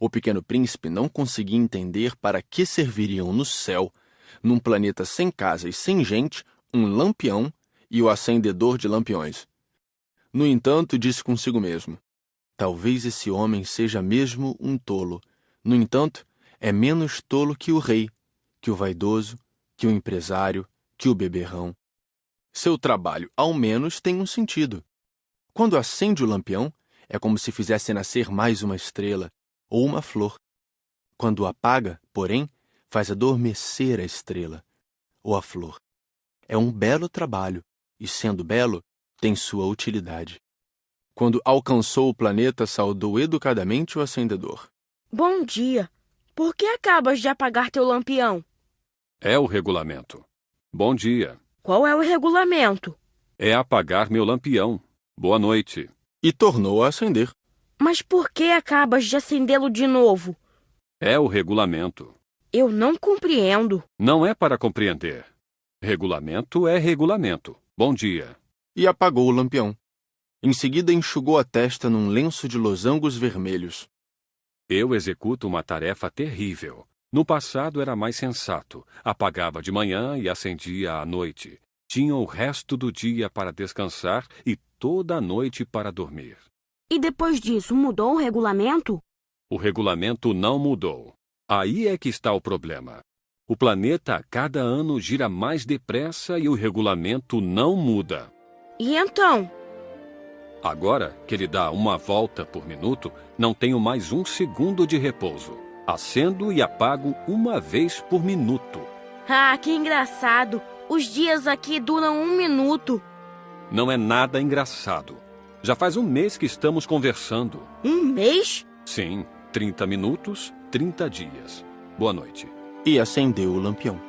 O pequeno príncipe não conseguia entender para que serviriam no céu, num planeta sem casa e sem gente, um lampião e o acendedor de lampiões. No entanto, disse consigo mesmo: talvez esse homem seja mesmo um tolo. No entanto, é menos tolo que o rei, que o vaidoso, que o empresário, que o beberrão. Seu trabalho, ao menos, tem um sentido. Quando acende o lampião, é como se fizesse nascer mais uma estrela ou uma flor. Quando o apaga, porém, faz adormecer a estrela ou a flor. É um belo trabalho, e sendo belo, tem sua utilidade. Quando alcançou o planeta, saudou educadamente o acendedor. Bom dia. Por que acabas de apagar teu lampião? É o regulamento. Bom dia. Qual é o regulamento? É apagar meu lampião. Boa noite. E tornou a acender. Mas por que acabas de acendê-lo de novo? É o regulamento. Eu não compreendo. Não é para compreender. Regulamento é regulamento. Bom dia. E apagou o lampião. Em seguida, enxugou a testa num lenço de losangos vermelhos. Eu executo uma tarefa terrível. No passado era mais sensato. Apagava de manhã e acendia à noite. Tinha o resto do dia para descansar e toda a noite para dormir. E depois disso, mudou o regulamento? O regulamento não mudou. Aí é que está o problema. O planeta a cada ano gira mais depressa e o regulamento não muda. E então? Agora que ele dá uma volta por minuto, não tenho mais 1 segundo de repouso. Acendo e apago uma vez por minuto. Ah, que engraçado. Os dias aqui duram 1 minuto. Não é nada engraçado. Já faz 1 mês que estamos conversando. 1 mês? Sim, 30 minutos, 30 dias. Boa noite. E acendeu o lampião.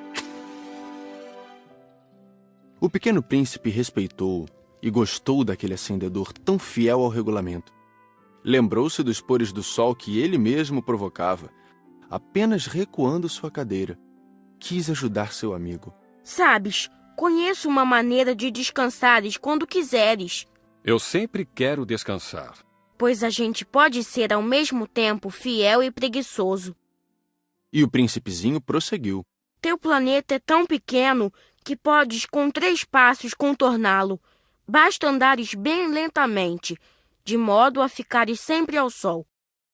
O pequeno príncipe respeitou e gostou daquele acendedor tão fiel ao regulamento. Lembrou-se dos pores do sol que ele mesmo provocava, apenas recuando sua cadeira. Quis ajudar seu amigo. Sabes, conheço uma maneira de descansares quando quiseres. Eu sempre quero descansar. Pois a gente pode ser ao mesmo tempo fiel e preguiçoso. E o príncipezinho prosseguiu. Teu planeta é tão pequeno que podes com 3 passos contorná-lo. Basta andares bem lentamente, de modo a ficares sempre ao sol.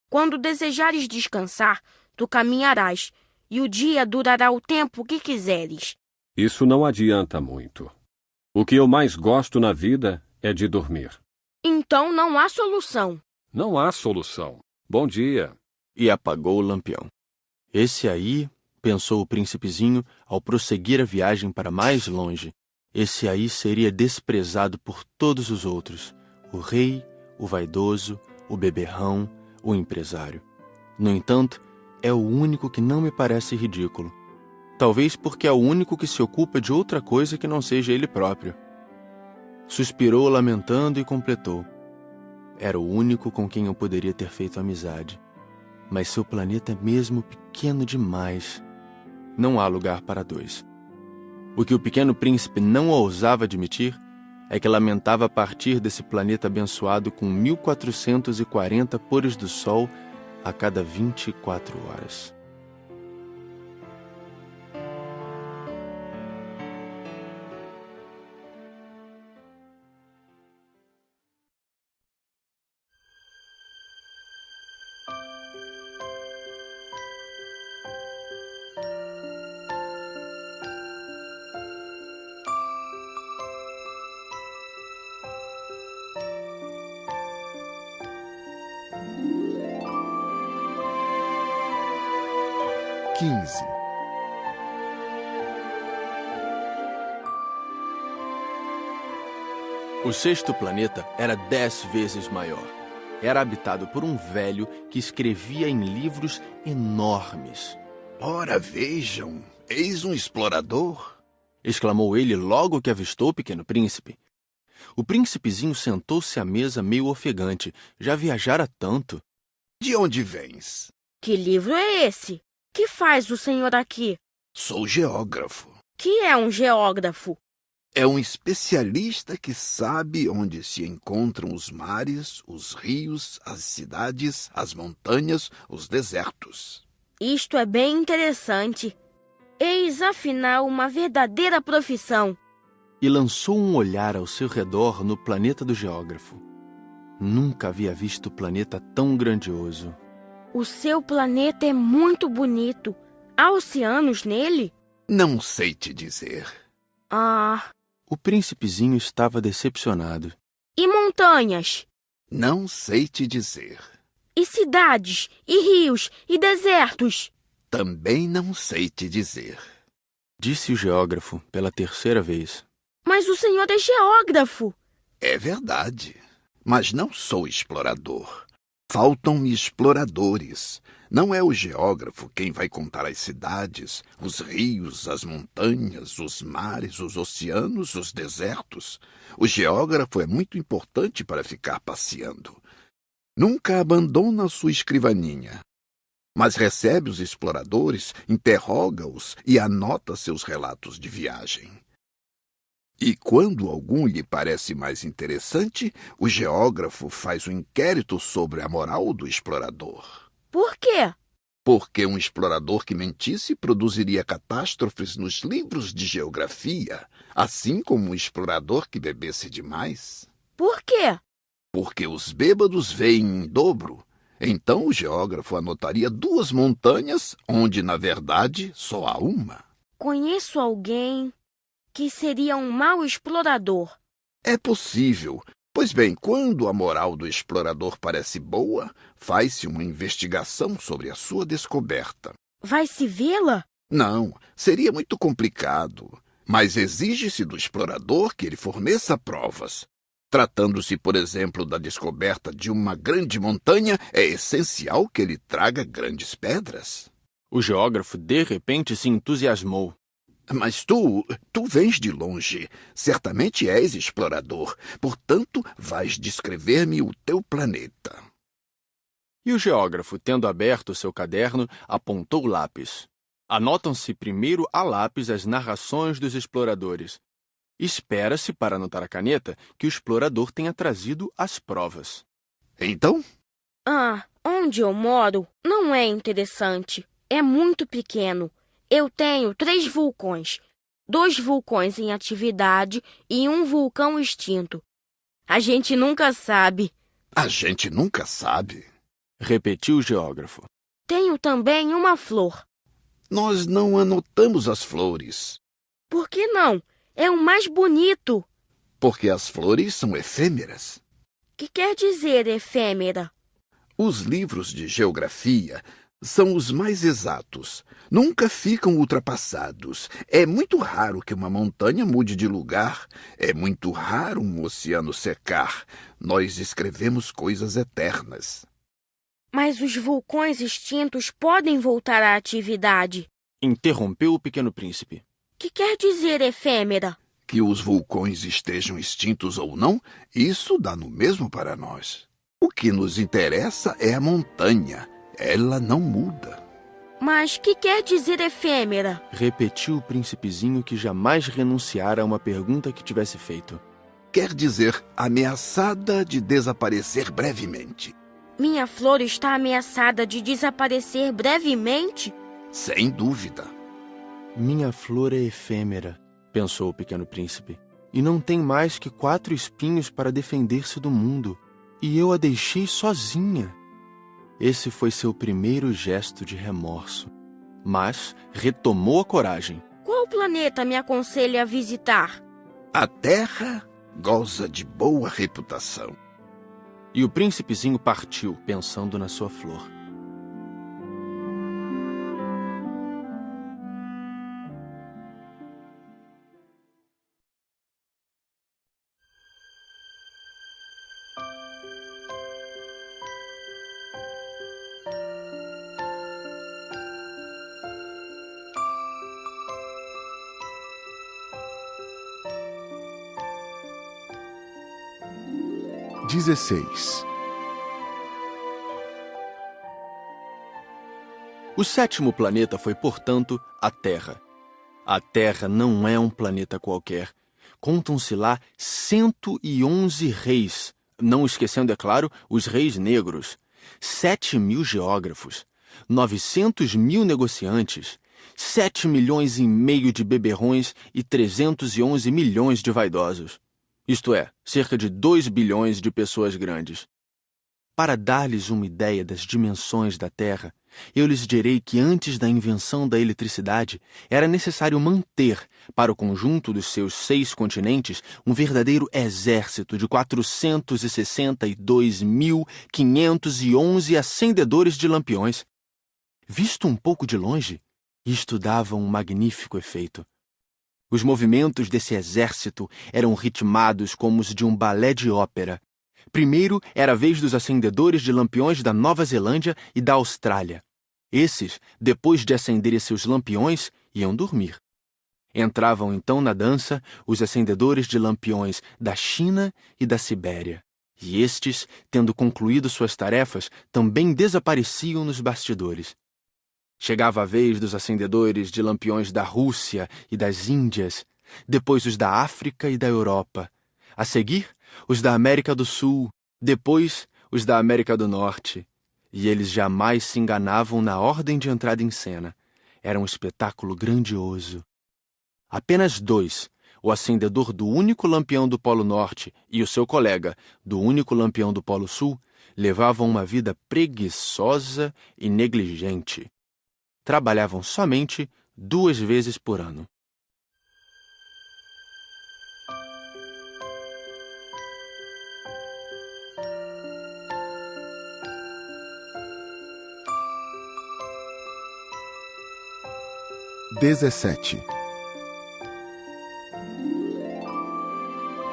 Quando desejares descansar, tu caminharás, e o dia durará o tempo que quiseres. Isso não adianta muito. O que eu mais gosto na vida é de dormir. Então não há solução. Não há solução. Bom dia. E apagou o lampião. Esse aí, pensou o príncipezinho ao prosseguir a viagem para mais longe, esse aí seria desprezado por todos os outros. O rei, o vaidoso, o beberrão, o empresário. No entanto, é o único que não me parece ridículo. Talvez porque é o único que se ocupa de outra coisa que não seja ele próprio. Suspirou lamentando e completou. Era o único com quem eu poderia ter feito amizade. Mas seu planeta é mesmo pequeno demais. Não há lugar para 2. O que o pequeno príncipe não ousava admitir é que lamentava partir desse planeta abençoado com 1440 pores do sol a cada 24 horas. O 6º planeta era 10 vezes maior. Era habitado por um velho que escrevia em livros enormes. Ora, vejam, eis um explorador! Exclamou ele logo que avistou o pequeno príncipe. O príncipezinho sentou-se à mesa meio ofegante. Já viajara tanto. De onde vens? Que livro é esse? Que faz o senhor aqui? Sou geógrafo. Que é um geógrafo? É um especialista que sabe onde se encontram os mares, os rios, as cidades, as montanhas, os desertos. Isto é bem interessante. Eis, afinal, uma verdadeira profissão. E lançou um olhar ao seu redor no planeta do geógrafo. Nunca havia visto planeta tão grandioso. O seu planeta é muito bonito. Há oceanos nele? Não sei te dizer. Ah... O príncipezinho estava decepcionado. E montanhas? Não sei te dizer. E cidades? E rios? E desertos? Também não sei te dizer. Disse o geógrafo pela 3ª vez. Mas o senhor é geógrafo. É verdade, mas não sou explorador. Faltam-me exploradores. Não é o geógrafo quem vai contar as cidades, os rios, as montanhas, os mares, os oceanos, os desertos. O geógrafo é muito importante para ficar passeando. Nunca abandona sua escrivaninha. mas recebe os exploradores, interroga-os e anota seus relatos de viagem. E quando algum lhe parece mais interessante, o geógrafo faz um inquérito sobre a moral do explorador. Por quê? Porque um explorador que mentisse produziria catástrofes nos livros de geografia, assim como um explorador que bebesse demais. Por quê? Porque os bêbados veem em dobro. Então o geógrafo anotaria 2 montanhas, onde, na verdade, só há uma. Conheço alguém que seria um mau explorador. É possível. Pois bem, quando a moral do explorador parece boa, faz-se uma investigação sobre a sua descoberta. Vai-se vê-la? Não, seria muito complicado. Mas exige-se do explorador que ele forneça provas. Tratando-se, por exemplo, da descoberta de uma grande montanha, é essencial que ele traga grandes pedras. O geógrafo, de repente, se entusiasmou. Mas tu vens de longe. Certamente és explorador. Portanto, vais descrever-me o teu planeta. E o geógrafo, tendo aberto seu caderno, apontou o lápis. Anotam-se primeiro a lápis as narrações dos exploradores. Espera-se, para anotar a caneta, que o explorador tenha trazido as provas. Então? Onde eu moro não é interessante. É muito pequeno. Eu tenho 3 vulcões, 2 vulcões em atividade e um vulcão extinto. A gente nunca sabe. A gente nunca sabe? Repetiu o geógrafo. Tenho também uma flor. Nós não anotamos as flores. Por que não? É o mais bonito. Porque as flores são efêmeras. Que quer dizer efêmera? Os livros de geografia são os mais exatos. Nunca ficam ultrapassados. É muito raro que uma montanha mude de lugar. É muito raro um oceano secar. Nós escrevemos coisas eternas. Mas os vulcões extintos podem voltar à atividade. Interrompeu o Pequeno Príncipe. Que quer dizer efêmera? Que os vulcões estejam extintos ou não, isso dá no mesmo para nós. O que nos interessa é a montanha. Ela não muda. Mas que quer dizer efêmera? Repetiu o príncipezinho, que jamais renunciara a uma pergunta que tivesse feito. Quer dizer ameaçada de desaparecer brevemente. Minha flor está ameaçada de desaparecer brevemente? Sem dúvida. Minha flor é efêmera, pensou o Pequeno Príncipe, e não tem mais que 4 espinhos para defender-se do mundo, e eu a deixei sozinha. Esse foi seu primeiro gesto de remorso, mas retomou a coragem. Qual planeta me aconselha a visitar? A Terra goza de boa reputação. E o príncipezinho partiu, pensando na sua flor. O 7º planeta foi, portanto, a Terra. A Terra não é um planeta qualquer. Contam-se lá 111 reis, não esquecendo, é claro, os reis negros, 7.000 geógrafos, 900.000 negociantes, 7,5 milhões de beberrões e 311 milhões de vaidosos. Isto é, cerca de 2 bilhões de pessoas grandes. Para dar-lhes uma ideia das dimensões da Terra, eu lhes direi que antes da invenção da eletricidade, era necessário manter, para o conjunto dos seus 6 continentes, um verdadeiro exército de 462.511 acendedores de lampiões. Visto um pouco de longe, isto dava um magnífico efeito. Os movimentos desse exército eram ritmados como os de um balé de ópera. Primeiro era a vez dos acendedores de lampiões da Nova Zelândia e da Austrália. Esses, depois de acenderem seus lampiões, iam dormir. Entravam então na dança os acendedores de lampiões da China e da Sibéria. E estes, tendo concluído suas tarefas, também desapareciam nos bastidores. Chegava a vez dos acendedores de lampiões da Rússia e das Índias, depois os da África e da Europa. A seguir, os da América do Sul, depois os da América do Norte. E eles jamais se enganavam na ordem de entrada em cena. Era um espetáculo grandioso. Apenas dois, o acendedor do único lampião do Polo Norte e o seu colega, do único lampião do Polo Sul, levavam uma vida preguiçosa e negligente. Trabalhavam somente 2 vezes por ano.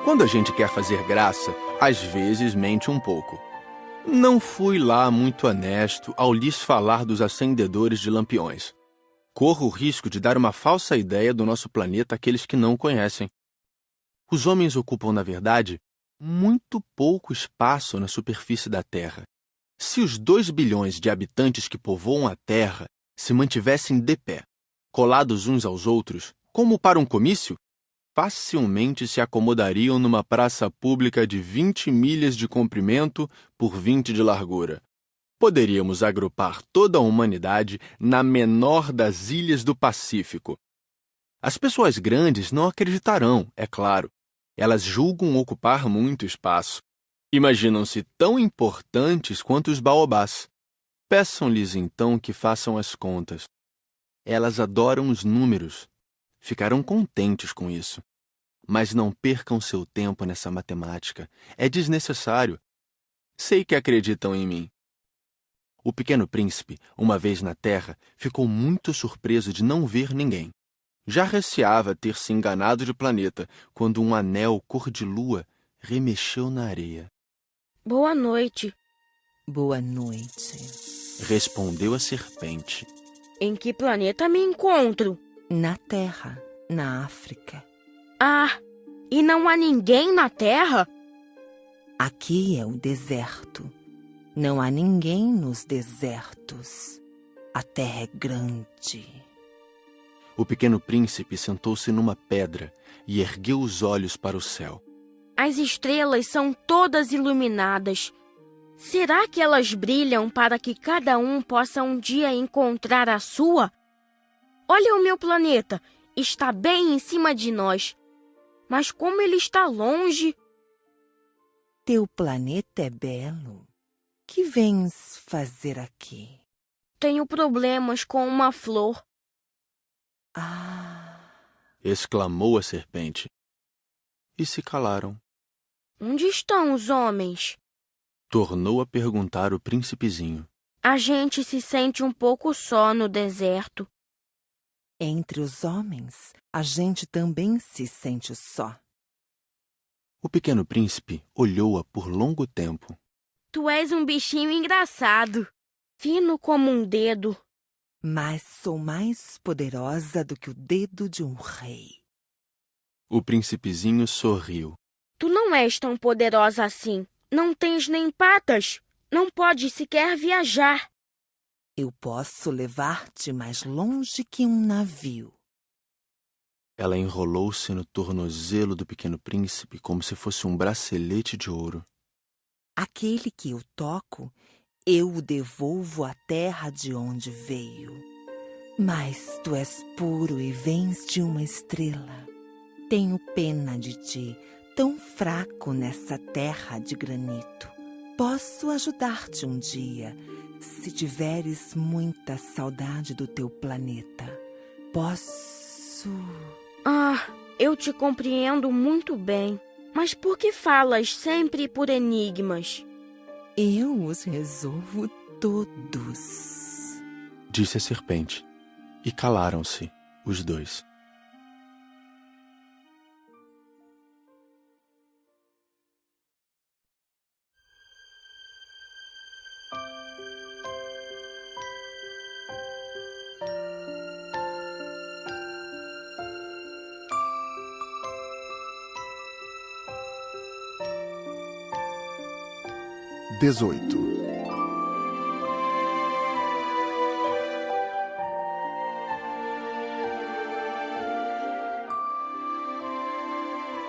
Quando a gente quer fazer graça, às vezes mente um pouco. Não fui lá muito honesto ao lhes falar dos acendedores de lampiões. Corro o risco de dar uma falsa ideia do nosso planeta àqueles que não o conhecem. Os homens ocupam, na verdade, muito pouco espaço na superfície da Terra. Se os 2 bilhões de habitantes que povoam a Terra se mantivessem de pé, colados uns aos outros, como para um comício, facilmente se acomodariam numa praça pública de 20 milhas de comprimento por 20 de largura. Poderíamos agrupar toda a humanidade na menor das ilhas do Pacífico. As pessoas grandes não acreditarão, é claro. Elas julgam ocupar muito espaço. Imaginam-se tão importantes quanto os baobás. Peçam-lhes então que façam as contas. Elas adoram os números. Ficarão contentes com isso. Mas não percam seu tempo nessa matemática. É desnecessário. Sei que acreditam em mim. O Pequeno Príncipe, uma vez na Terra, ficou muito surpreso de não ver ninguém. Já receava ter se enganado de planeta quando um anel cor de lua remexeu na areia. Boa noite. Boa noite. Respondeu a serpente. Em que planeta me encontro? Na Terra, na África. Ah, e não há ninguém na Terra? Aqui é um deserto. Não há ninguém nos desertos. A Terra é grande. O Pequeno Príncipe sentou-se numa pedra e ergueu os olhos para o céu. As estrelas são todas iluminadas. Será que elas brilham para que cada um possa um dia encontrar a sua? Olha o meu planeta, está bem em cima de nós. Mas como ele está longe... Teu planeta é belo. Que vens fazer aqui? Tenho problemas com uma flor. Ah! Exclamou a serpente. E se calaram. Onde estão os homens? Tornou a perguntar o príncipezinho. A gente se sente um pouco só no deserto. Entre os homens, a gente também se sente só. O Pequeno Príncipe olhou-a por longo tempo. Tu és um bichinho engraçado, fino como um dedo. Mas sou mais poderosa do que o dedo de um rei. O príncipezinho sorriu. Tu não és tão poderosa assim. Não tens nem patas. Não podes sequer viajar. Eu posso levar-te mais longe que um navio. Ela enrolou-se no tornozelo do Pequeno Príncipe como se fosse um bracelete de ouro. Aquele que eu toco, eu o devolvo à terra de onde veio. Mas tu és puro e vens de uma estrela. Tenho pena de ti, tão fraco nessa terra de granito. Posso ajudar-te um dia, se tiveres muita saudade do teu planeta. Posso... Ah, eu te compreendo muito bem. Mas por que falas sempre por enigmas? Eu os resolvo todos. Disse a serpente. E calaram-se, os dois.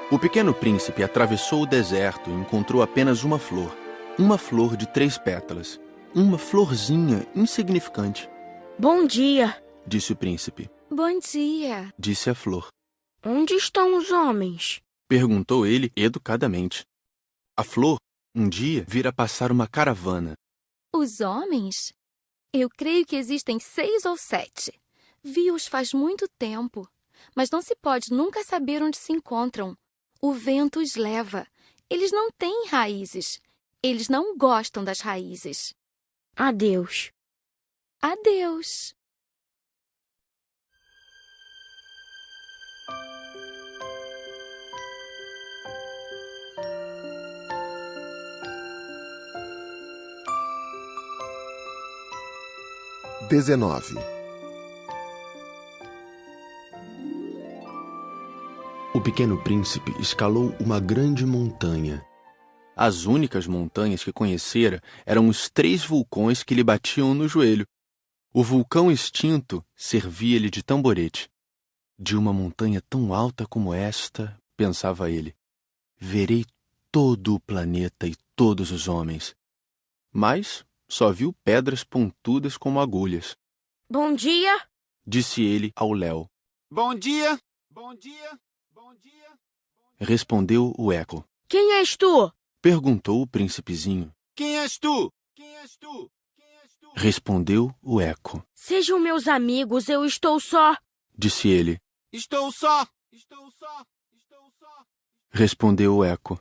O pequeno príncipe atravessou o deserto e encontrou apenas uma flor de 3 pétalas, uma florzinha insignificante. Bom dia, disse o príncipe. Bom dia, disse a flor. Onde estão os homens? Perguntou ele educadamente. A flor, um dia, vira passar uma caravana. Os homens? Eu creio que existem 6 ou 7. Vi-os faz muito tempo, mas não se pode nunca saber onde se encontram. O vento os leva. Eles não têm raízes. Eles não gostam das raízes. Adeus. Adeus. O pequeno príncipe escalou uma grande montanha. As únicas montanhas que conhecera eram os 3 vulcões que lhe batiam no joelho. O vulcão extinto servia-lhe de tamborete. De uma montanha tão alta como esta, pensava ele, verei todo o planeta e todos os homens. Mas só viu pedras pontudas como agulhas. Bom dia, disse ele ao Léo. Bom dia, bom dia, bom dia. Respondeu o eco. Quem és tu? Perguntou o príncipezinho. Quem és tu? Quem és tu? Quem és tu? Respondeu o eco. Sejam meus amigos, eu estou só. Disse ele. Estou só, estou só, estou só. Respondeu o eco.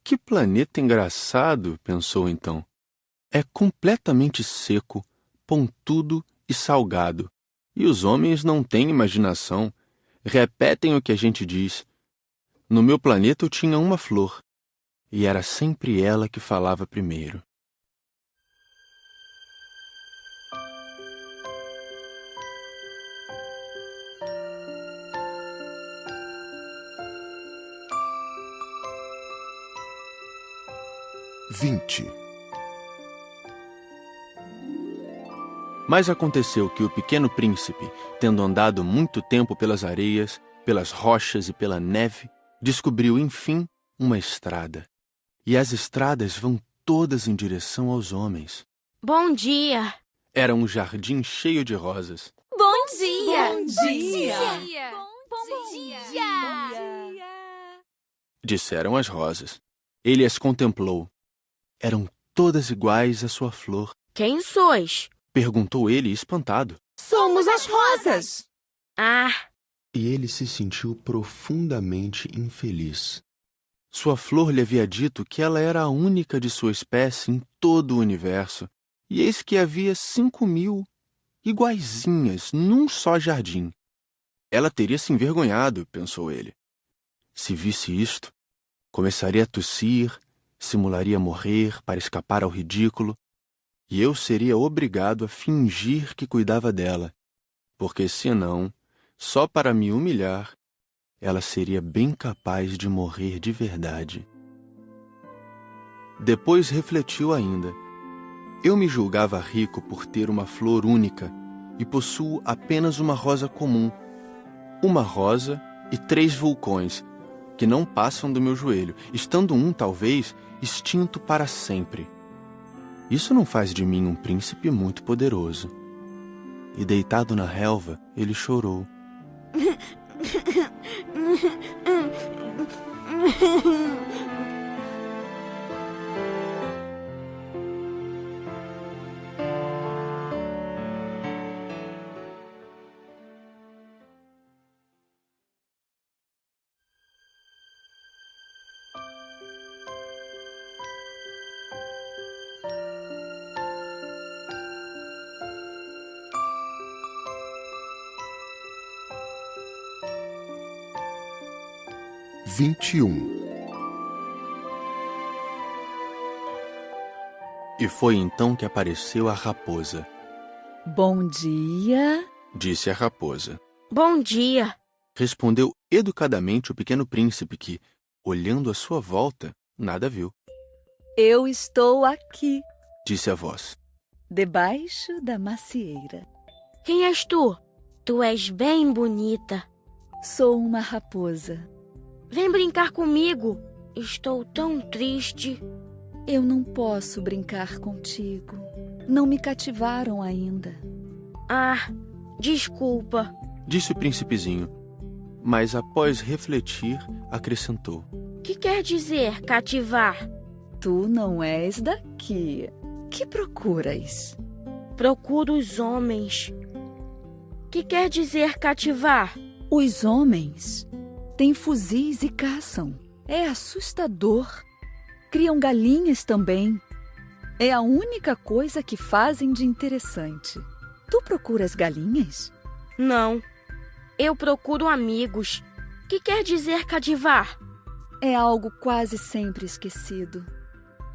Que planeta engraçado, pensou então. É completamente seco, pontudo e salgado. E os homens não têm imaginação. Repetem o que a gente diz. No meu planeta eu tinha uma flor. E era sempre ela que falava primeiro. Mas aconteceu que o pequeno príncipe, tendo andado muito tempo pelas areias, pelas rochas e pela neve, descobriu, enfim, uma estrada. E as estradas vão todas em direção aos homens. Bom dia. Era um jardim cheio de rosas. Bom dia. Bom dia. Bom dia. Disseram as rosas. Ele as contemplou. Eram todas iguais à sua flor. Quem sois? Perguntou ele, espantado. Somos as rosas. Ah. E ele se sentiu profundamente infeliz. Sua flor lhe havia dito que ela era a única de sua espécie em todo o universo. E eis que havia 5.000 iguaizinhas num só jardim. Ela teria se envergonhado, pensou ele. Se visse isto, começaria a tossir, simularia morrer para escapar ao ridículo, e eu seria obrigado a fingir que cuidava dela, porque senão, só para me humilhar, ela seria bem capaz de morrer de verdade. Depois refletiu ainda. Eu me julgava rico por ter uma flor única e possuo apenas uma rosa comum. Uma rosa e 3 vulcões, que não passam do meu joelho, estando um, talvez, extinto para sempre. Isso não faz de mim um príncipe muito poderoso. E deitado na relva, ele chorou. E foi então que apareceu a raposa. Bom dia. Disse a raposa. Bom dia. Respondeu educadamente o pequeno príncipe que, olhando à sua volta, nada viu. Eu estou aqui, Disse a voz. debaixo da macieira. Quem és tu? Tu és bem bonita. Sou uma raposa. Vem brincar comigo. Estou tão triste. Eu não posso brincar contigo. Não me cativaram ainda. Ah, desculpa, disse o príncipezinho, mas após refletir, acrescentou. Que quer dizer cativar? Tu não és daqui. Que procuras? Procuro os homens. Que quer dizer cativar? Os homens têm fuzis e caçam. É assustador. Criam galinhas também. É a única coisa que fazem de interessante. Tu procuras galinhas? Não. Eu procuro amigos. Que quer dizer cativar? É algo quase sempre esquecido.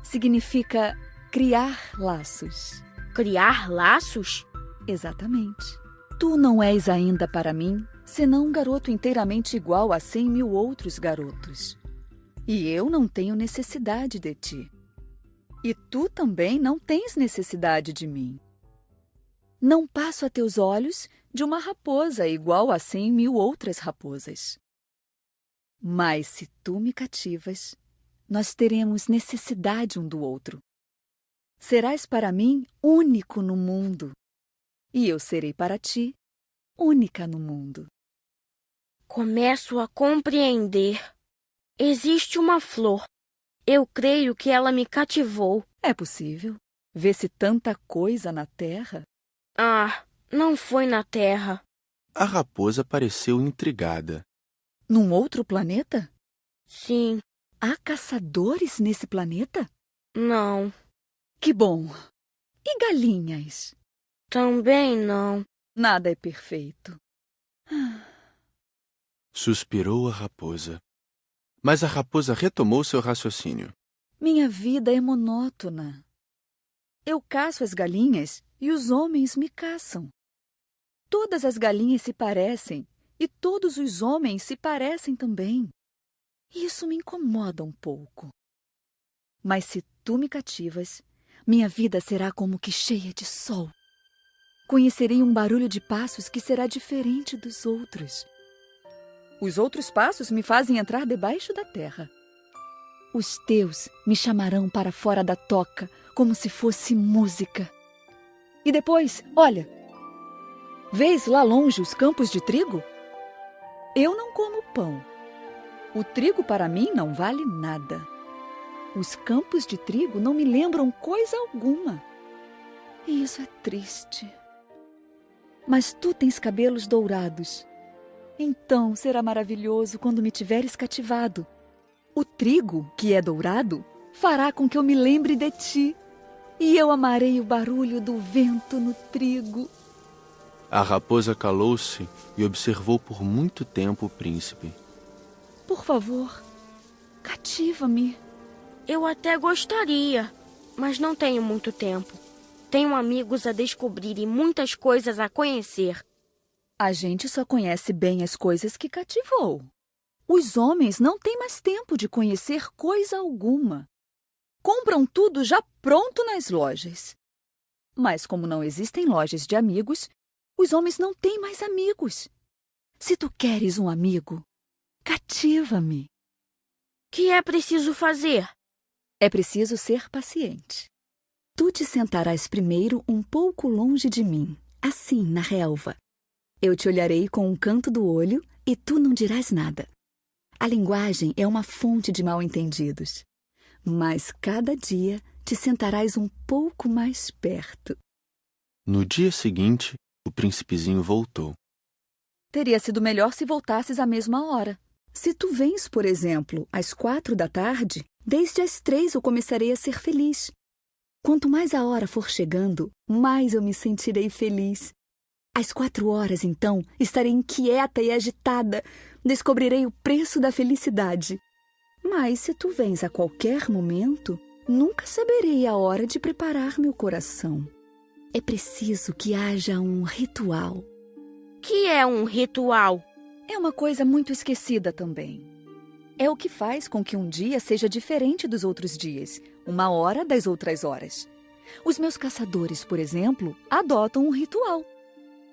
Significa criar laços. Criar laços? Exatamente. Tu não és ainda para mim, senão um garoto inteiramente igual a 100.000 outros garotos. E eu não tenho necessidade de ti. E tu também não tens necessidade de mim. Não passo a teus olhos de uma raposa igual a 100.000 outras raposas. Mas se tu me cativas, nós teremos necessidade um do outro. Serás para mim único no mundo, e eu serei para ti única no mundo. Começo a compreender. Existe uma flor. Eu creio que ela me cativou. É possível. Vê-se tanta coisa na terra. Ah, não foi na terra. A raposa pareceu intrigada. Num outro planeta? Sim. Há caçadores nesse planeta? Não. Que bom. E galinhas? Também não. Nada é perfeito. Suspirou a raposa. Mas a raposa retomou seu raciocínio. Minha vida é monótona. Eu caço as galinhas e os homens me caçam. Todas as galinhas se parecem e todos os homens se parecem também. Isso me incomoda um pouco. Mas se tu me cativas, minha vida será como que cheia de sol. Conhecerei um barulho de passos que será diferente dos outros. Os outros passos me fazem entrar debaixo da terra. Os teus me chamarão para fora da toca, como se fosse música. E depois, olha, vês lá longe os campos de trigo? Eu não como pão. O trigo para mim não vale nada. Os campos de trigo não me lembram coisa alguma. E isso é triste. Mas tu tens cabelos dourados. Então será maravilhoso quando me tiveres cativado. O trigo, que é dourado, fará com que eu me lembre de ti. E eu amarei o barulho do vento no trigo. A raposa calou-se e observou por muito tempo o príncipe. Por favor, cativa-me. Eu até gostaria, mas não tenho muito tempo. Tenho amigos a descobrir e muitas coisas a conhecer. A gente só conhece bem as coisas que cativou. Os homens não têm mais tempo de conhecer coisa alguma. Compram tudo já pronto nas lojas. Mas como não existem lojas de amigos, os homens não têm mais amigos. Se tu queres um amigo, cativa-me. Que é preciso fazer? É preciso ser paciente. Tu te sentarás primeiro um pouco longe de mim, assim, na relva. Eu te olharei com um canto do olho e tu não dirás nada. A linguagem é uma fonte de mal-entendidos. Mas cada dia te sentarás um pouco mais perto. No dia seguinte, o príncipezinho voltou. Teria sido melhor se voltasses à mesma hora. Se tu vens, por exemplo, às 4 da tarde, desde as 3 eu começarei a ser feliz. Quanto mais a hora for chegando, mais eu me sentirei feliz. Às 4 horas, então, estarei inquieta e agitada. Descobrirei o preço da felicidade. Mas se tu vens a qualquer momento, nunca saberei a hora de preparar meu coração. É preciso que haja um ritual. Que é um ritual? É uma coisa muito esquecida também. É o que faz com que um dia seja diferente dos outros dias, uma hora das outras horas. Os meus caçadores, por exemplo, adotam um ritual.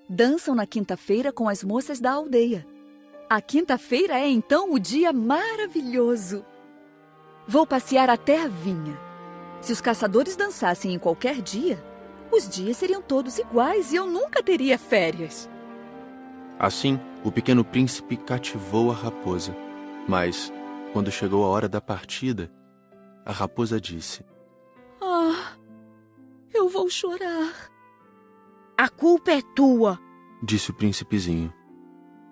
Dançam na quinta-feira com as moças da aldeia. A quinta-feira é então o dia maravilhoso. Vou passear até a vinha. Se os caçadores dançassem em qualquer dia, os dias seriam todos iguais e eu nunca teria férias. Assim, o pequeno príncipe cativou a raposa. Mas, quando chegou a hora da partida, a raposa disse: Ah, eu vou chorar. A culpa é tua. Disse o príncipezinho.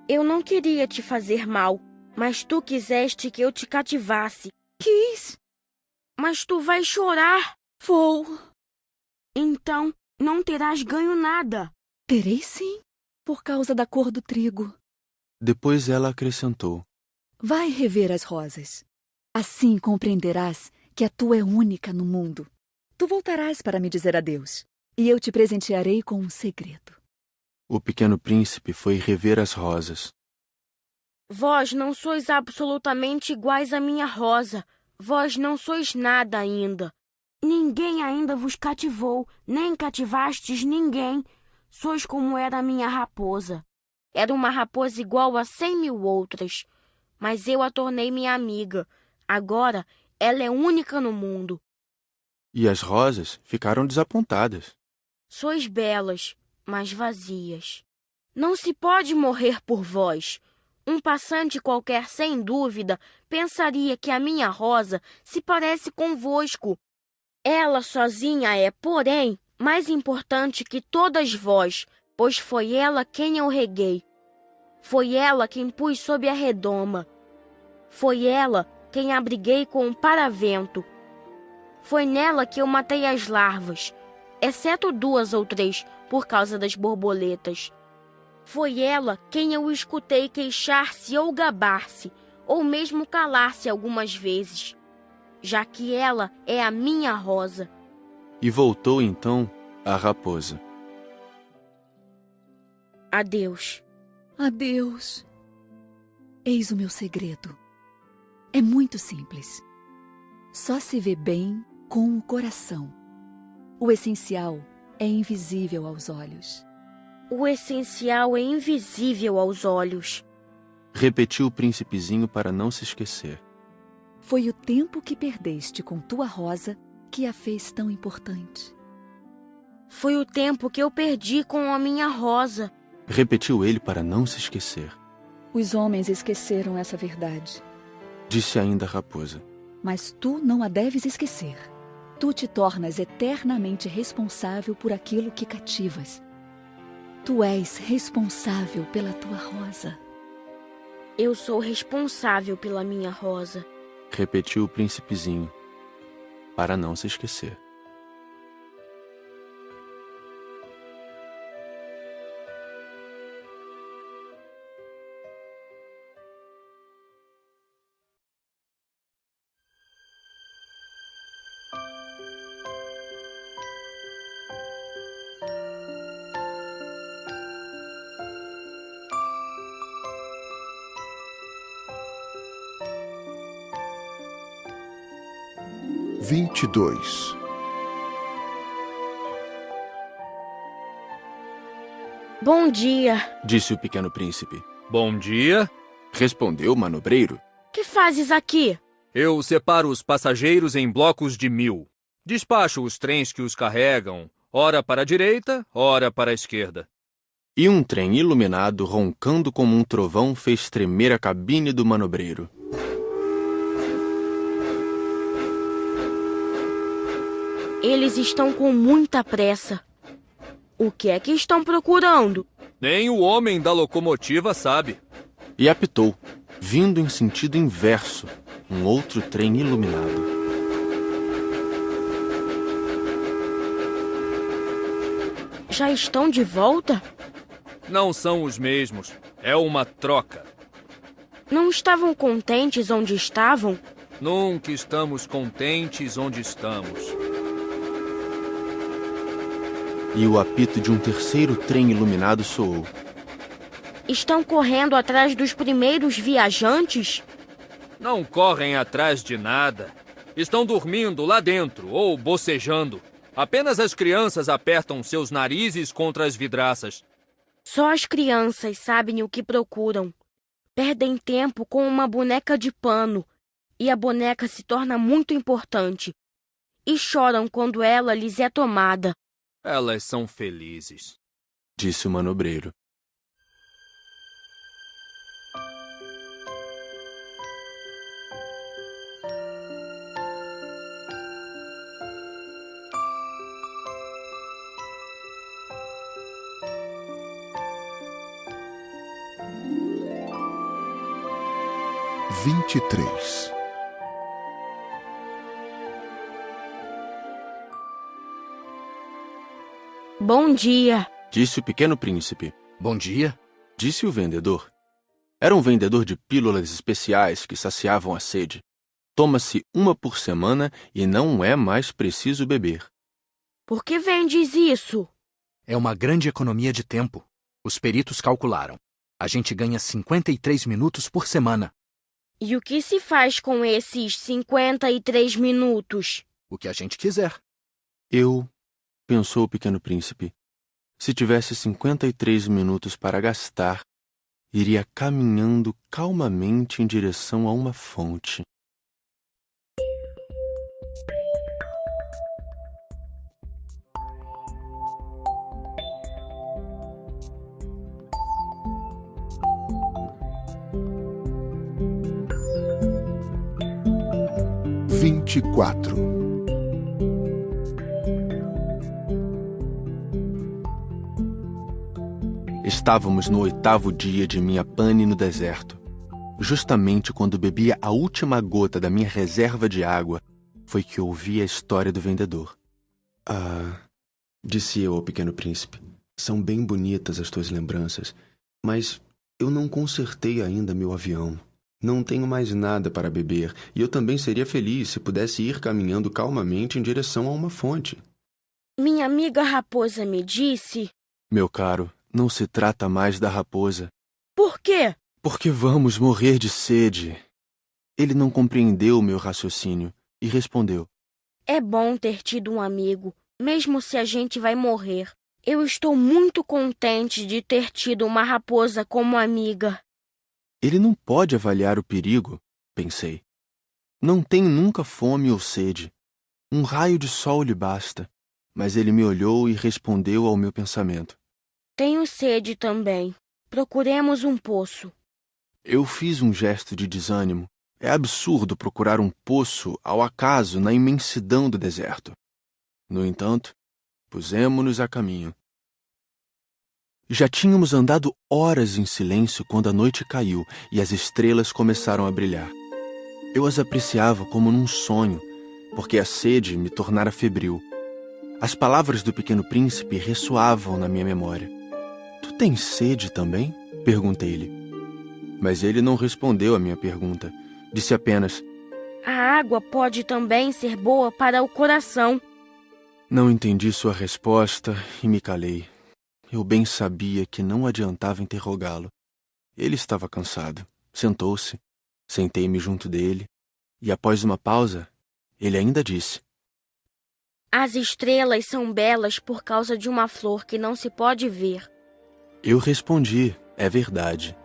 Eu não queria te fazer mal, mas tu quiseste que eu te cativasse. Quis. Mas tu vais chorar. Vou. Então, não terás ganho nada. Terei sim, por causa da cor do trigo. Depois ela acrescentou: Vai rever as rosas. Assim compreenderás que a tua é única no mundo. Tu voltarás para me dizer adeus, e eu te presentearei com um segredo. O pequeno príncipe foi rever as rosas. Vós não sois absolutamente iguais à minha rosa. Vós não sois nada ainda. Ninguém ainda vos cativou, nem cativastes ninguém. Sois como era a minha raposa. Era uma raposa igual a 100.000 outras, mas eu a tornei minha amiga. Agora ela é única no mundo. E as rosas ficaram desapontadas. Sois belas, mas vazias. Não se pode morrer por vós. Um passante qualquer, sem dúvida, pensaria que a minha rosa se parece convosco. Ela sozinha é, porém, mais importante que todas vós, pois foi ela quem eu reguei. Foi ela quem pus sob a redoma. Foi ela quem abriguei com o paravento. Foi nela que eu matei as larvas, exceto 2 ou 3, por causa das borboletas. Foi ela quem eu escutei queixar-se ou gabar-se, ou mesmo calar-se algumas vezes, já que ela é a minha rosa. E voltou então a raposa. Adeus. Adeus. Eis o meu segredo. É muito simples. Só se vê bem com o coração. O essencial é invisível aos olhos. O essencial é invisível aos olhos. Repetiu o príncipezinho para não se esquecer. Foi o tempo que perdeste com tua rosa que a fez tão importante. Foi o tempo que eu perdi com a minha rosa. Repetiu ele para não se esquecer. Os homens esqueceram essa verdade. Disse ainda a raposa. Mas tu não a deves esquecer. Tu te tornas eternamente responsável por aquilo que cativas. Tu és responsável pela tua rosa. Eu sou responsável pela minha rosa. Repetiu o príncipezinho, para não se esquecer. Bom dia, disse o pequeno príncipe. Bom dia, respondeu o manobreiro. Que fazes aqui? Eu separo os passageiros em blocos de 1000. Despacho os trens que os carregam, ora para a direita, ora para a esquerda. E um trem iluminado, roncando como um trovão, fez tremer a cabine do manobreiro. Eles estão com muita pressa. O que é que estão procurando? Nem o homem da locomotiva sabe. E apitou, vindo em sentido inverso, um outro trem iluminado. Já estão de volta? Não são os mesmos. É uma troca. Não estavam contentes onde estavam? Nunca estamos contentes onde estamos. E o apito de um terceiro trem iluminado soou. Estão correndo atrás dos primeiros viajantes? Não correm atrás de nada. Estão dormindo lá dentro ou bocejando. Apenas as crianças apertam seus narizes contra as vidraças. Só as crianças sabem o que procuram. perdem tempo com uma boneca de pano e a boneca se torna muito importante. E choram quando ela lhes é tomada. Elas são felizes, disse o manobreiro. Bom dia, disse o pequeno príncipe. Bom dia, disse o vendedor. Era um vendedor de pílulas especiais que saciavam a sede. Toma-se uma por semana e não é mais preciso beber. Por que vendes isso? É uma grande economia de tempo. Os peritos calcularam. A gente ganha 53 minutos por semana. E o que se faz com esses 53 minutos? O que a gente quiser. Pensou o pequeno príncipe, se tivesse 53 minutos para gastar, iria caminhando calmamente em direção a uma fonte. Estávamos no 8º dia de minha pane no deserto. Justamente quando bebia a última gota da minha reserva de água, foi que ouvi a história do vendedor. Disse eu ao pequeno príncipe, são bem bonitas as tuas lembranças, mas eu não consertei ainda meu avião. Não tenho mais nada para beber, e eu também seria feliz se pudesse ir caminhando calmamente em direção a uma fonte. Minha amiga raposa me disse... Meu caro, não se trata mais da raposa. Por quê? Porque vamos morrer de sede. Ele não compreendeu meu raciocínio e respondeu. É bom ter tido um amigo, mesmo se a gente vai morrer. Eu estou muito contente de ter tido uma raposa como amiga. Ele não pode avaliar o perigo, pensei. Não tem nunca fome ou sede. Um raio de sol lhe basta. Mas ele me olhou e respondeu ao meu pensamento. Tenho sede também. Procuremos um poço. Eu fiz um gesto de desânimo. É absurdo procurar um poço ao acaso na imensidão do deserto. No entanto, pusemo-nos a caminho. Já tínhamos andado horas em silêncio quando a noite caiu e as estrelas começaram a brilhar. Eu as apreciava como num sonho, porque a sede me tornara febril. As palavras do pequeno príncipe ressoavam na minha memória. Tu tens sede também? Perguntei-lhe. Mas ele não respondeu à minha pergunta. Disse apenas: A água pode também ser boa para o coração. Não entendi sua resposta e me calei. Eu bem sabia que não adiantava interrogá-lo. Ele estava cansado. Sentou-se. Sentei-me junto dele. E após uma pausa, ele ainda disse: As estrelas são belas por causa de uma flor que não se pode ver. Eu respondi: é verdade.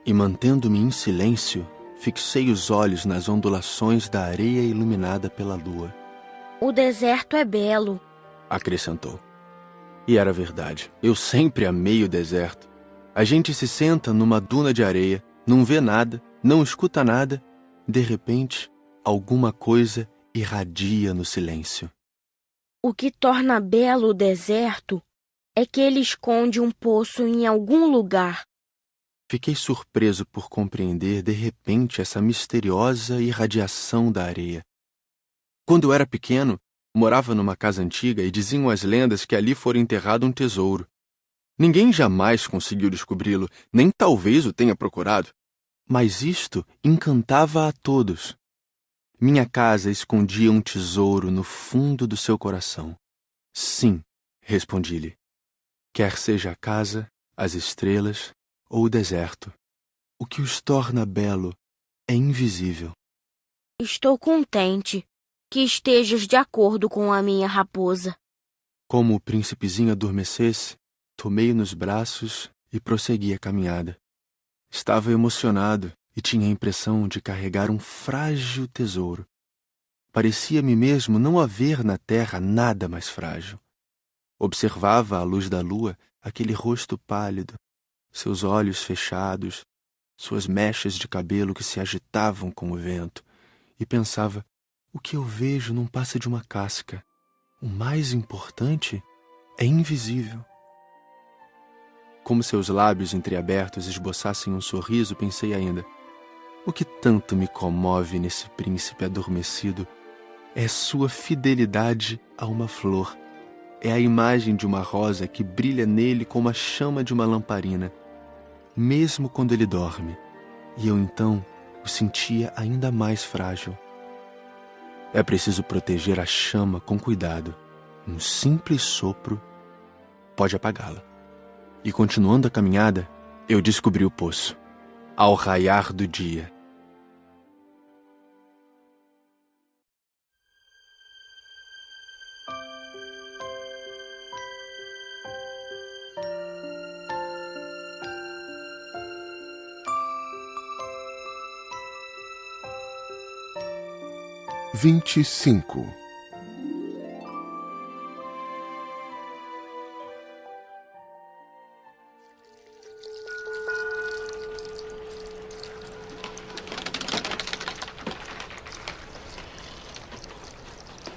E mantendo-me em silêncio, fixei os olhos nas ondulações da areia iluminada pela lua. O deserto é belo, acrescentou. E era verdade. Eu sempre amei o deserto. A gente se senta numa duna de areia, não vê nada, não escuta nada. De repente, alguma coisa irradia no silêncio. O que torna belo o deserto é que ele esconde um poço em algum lugar. Fiquei surpreso por compreender de repente essa misteriosa irradiação da areia. Quando eu era pequeno, morava numa casa antiga e diziam as lendas que ali fora enterrado um tesouro. Ninguém jamais conseguiu descobri-lo, nem talvez o tenha procurado. Mas isto encantava a todos. Minha casa escondia um tesouro no fundo do seu coração. Sim, respondi-lhe. Quer seja a casa, as estrelas ou o deserto, o que os torna belo é invisível. Estou contente que estejas de acordo com a minha raposa. Como o príncipezinho adormecesse, tomei-o nos braços e prossegui a caminhada. Estava emocionado e tinha a impressão de carregar um frágil tesouro. Parecia-me mesmo não haver na terra nada mais frágil. Observava à luz da lua aquele rosto pálido, seus olhos fechados, suas mechas de cabelo que se agitavam com o vento, e pensava: o que eu vejo não passa de uma casca. O mais importante é invisível. Como seus lábios entreabertos esboçassem um sorriso, pensei ainda: o que tanto me comove nesse príncipe adormecido é sua fidelidade a uma flor. É a imagem de uma rosa que brilha nele como a chama de uma lamparina, mesmo quando ele dorme, e eu então o sentia ainda mais frágil. É preciso proteger a chama com cuidado. Um simples sopro pode apagá-la. E continuando a caminhada, eu descobri o poço, ao raiar do dia. (25)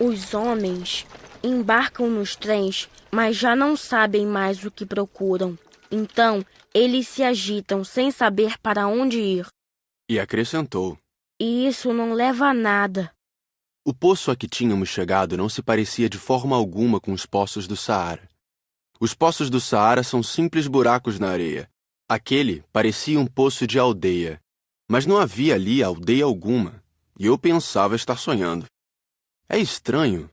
Os homens embarcam nos trens, mas já não sabem mais o que procuram. Então, eles se agitam sem saber para onde ir. E acrescentou: E isso não leva a nada. O poço a que tínhamos chegado não se parecia de forma alguma com os poços do Saara. Os poços do Saara são simples buracos na areia. Aquele parecia um poço de aldeia, mas não havia ali aldeia alguma, e eu pensava estar sonhando. É estranho.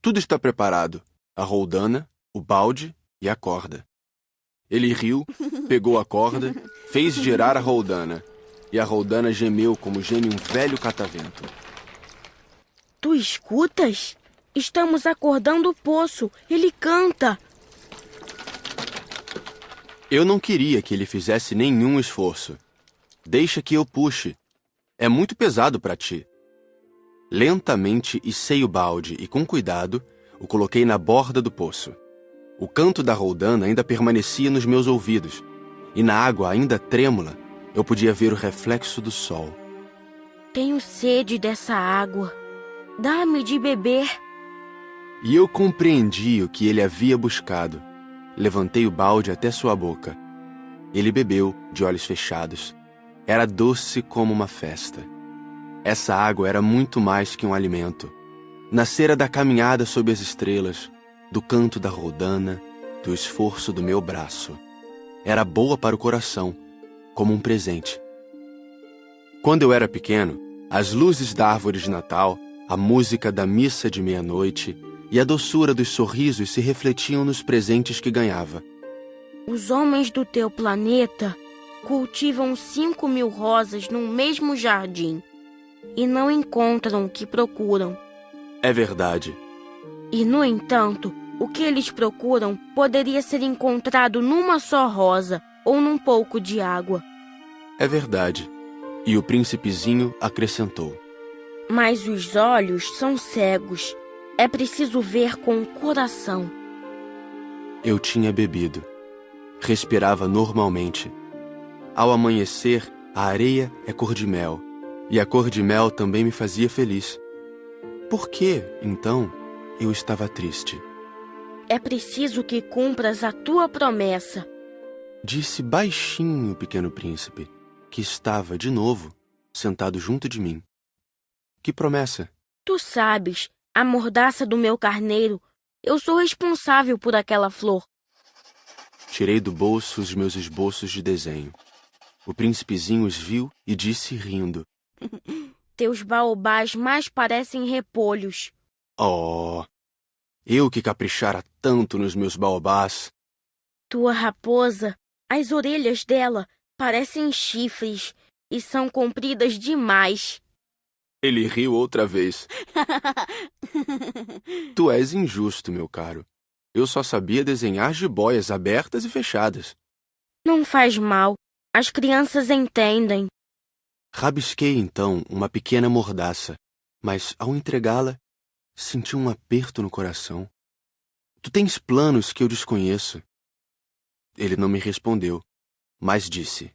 Tudo está preparado: a roldana, o balde e a corda. Ele riu, pegou a corda, fez girar a roldana, e a roldana gemeu como geme um velho catavento. Tu escutas? Estamos acordando o poço. Ele canta. Eu não queria que ele fizesse nenhum esforço. Deixa que eu puxe. É muito pesado para ti. Lentamente içei o balde e, com cuidado, o coloquei na borda do poço. O canto da roldana ainda permanecia nos meus ouvidos, e na água ainda trêmula, eu podia ver o reflexo do sol. Tenho sede dessa água. Dá-me de beber. E eu compreendi o que ele havia buscado. Levantei o balde até sua boca. Ele bebeu, de olhos fechados. Era doce como uma festa. Essa água era muito mais que um alimento. Nascera da caminhada sob as estrelas, do canto da roldana, do esforço do meu braço. Era boa para o coração, como um presente. Quando eu era pequeno, as luzes da árvore de Natal, a música da missa de meia-noite e a doçura dos sorrisos se refletiam nos presentes que ganhava. Os homens do teu planeta cultivam 5.000 rosas num mesmo jardim e não encontram o que procuram. É verdade. E, no entanto, o que eles procuram poderia ser encontrado numa só rosa ou num pouco de água. É verdade. E o príncipezinho acrescentou: Mas os olhos são cegos. É preciso ver com o coração. Eu tinha bebido. Respirava normalmente. Ao amanhecer, a areia é cor de mel. E a cor de mel também me fazia feliz. Por que, então, eu estava triste? É preciso que cumpras a tua promessa. Disse baixinho o pequeno príncipe, que estava, de novo, sentado junto de mim. Que promessa? Tu sabes, a mordaça do meu carneiro. Eu sou responsável por aquela flor. Tirei do bolso os meus esboços de desenho. O príncipezinho os viu e disse rindo: Teus baobás mais parecem repolhos. Oh, eu que caprichara tanto nos meus baobás. Tua raposa, as orelhas dela parecem chifres e são compridas demais. Ele riu outra vez. Tu és injusto, meu caro. Eu só sabia desenhar jiboias abertas e fechadas. Não faz mal. As crianças entendem. Rabisquei então uma pequena mordaça, mas ao entregá-la, senti um aperto no coração. Tu tens planos que eu desconheço. Ele não me respondeu, mas disse: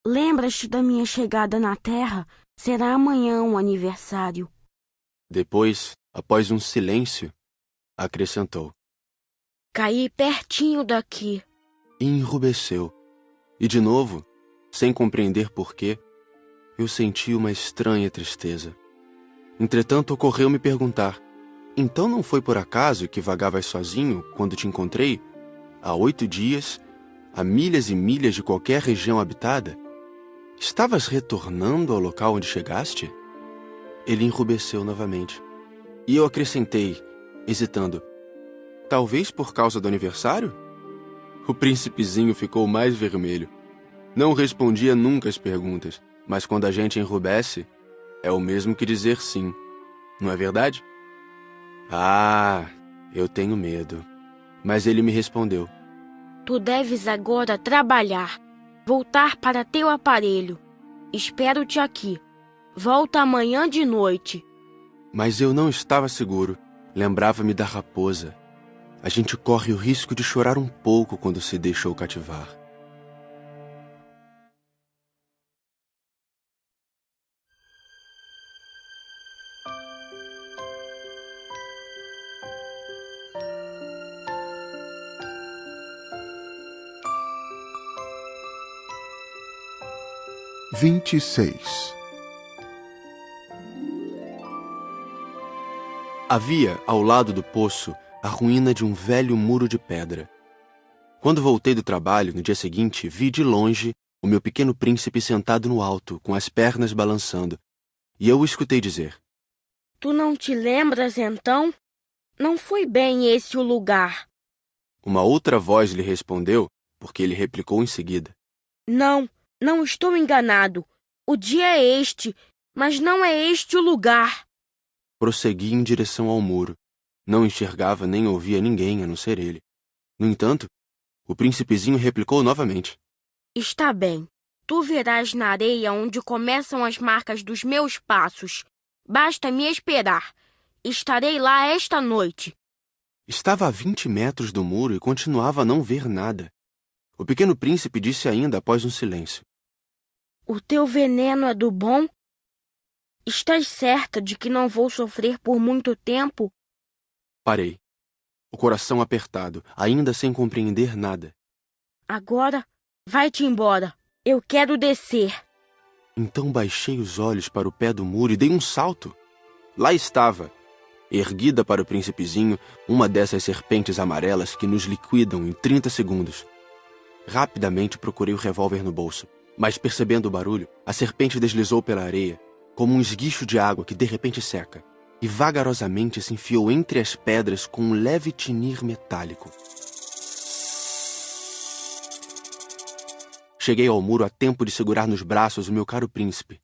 Lembras-te da minha chegada na Terra? Será amanhã um aniversário. Depois, após um silêncio, acrescentou: Caí pertinho daqui. E enrubesceu. E de novo, sem compreender porquê, eu senti uma estranha tristeza. Entretanto, ocorreu-me perguntar: então não foi por acaso que vagavas sozinho quando te encontrei, há 8 dias, a milhas e milhas de qualquer região habitada? Estavas retornando ao local onde chegaste? Ele enrubesceu novamente. E eu acrescentei, hesitando: talvez por causa do aniversário? O príncipezinho ficou mais vermelho. Não respondia nunca às perguntas, mas quando a gente enrubesce, é o mesmo que dizer sim. Não é verdade? Ah, eu tenho medo. Mas ele me respondeu: Tu deves agora trabalhar, voltar para teu aparelho. Espero-te aqui. Volta amanhã de noite. Mas eu não estava seguro. Lembrava-me da raposa. A gente corre o risco de chorar um pouco quando se deixou cativar. Havia, ao lado do poço, a ruína de um velho muro de pedra. Quando voltei do trabalho, no dia seguinte, vi de longe o meu pequeno príncipe sentado no alto, com as pernas balançando, e eu o escutei dizer: Tu não te lembras, então? Não foi bem esse o lugar. Uma outra voz lhe respondeu, porque ele replicou em seguida: Não, não estou enganado. O dia é este, mas não é este o lugar. Prossegui em direção ao muro. Não enxergava nem ouvia ninguém a não ser ele. No entanto, o príncipezinho replicou novamente: Está bem. Tu verás na areia onde começam as marcas dos meus passos. Basta me esperar. Estarei lá esta noite. Estava a 20 metros do muro e continuava a não ver nada. O pequeno príncipe disse ainda após um silêncio: O teu veneno é do bom? Estás certa de que não vou sofrer por muito tempo? Parei, o coração apertado, ainda sem compreender nada. Agora, vai-te embora. Eu quero descer. Então baixei os olhos para o pé do muro e dei um salto. Lá estava, erguida para o príncipezinho, uma dessas serpentes amarelas que nos liquidam em 30 segundos. Rapidamente procurei o revólver no bolso, mas percebendo o barulho, a serpente deslizou pela areia, como um esguicho de água que de repente seca, e vagarosamente se enfiou entre as pedras com um leve tinir metálico. Cheguei ao muro a tempo de segurar nos braços o meu caro príncipe,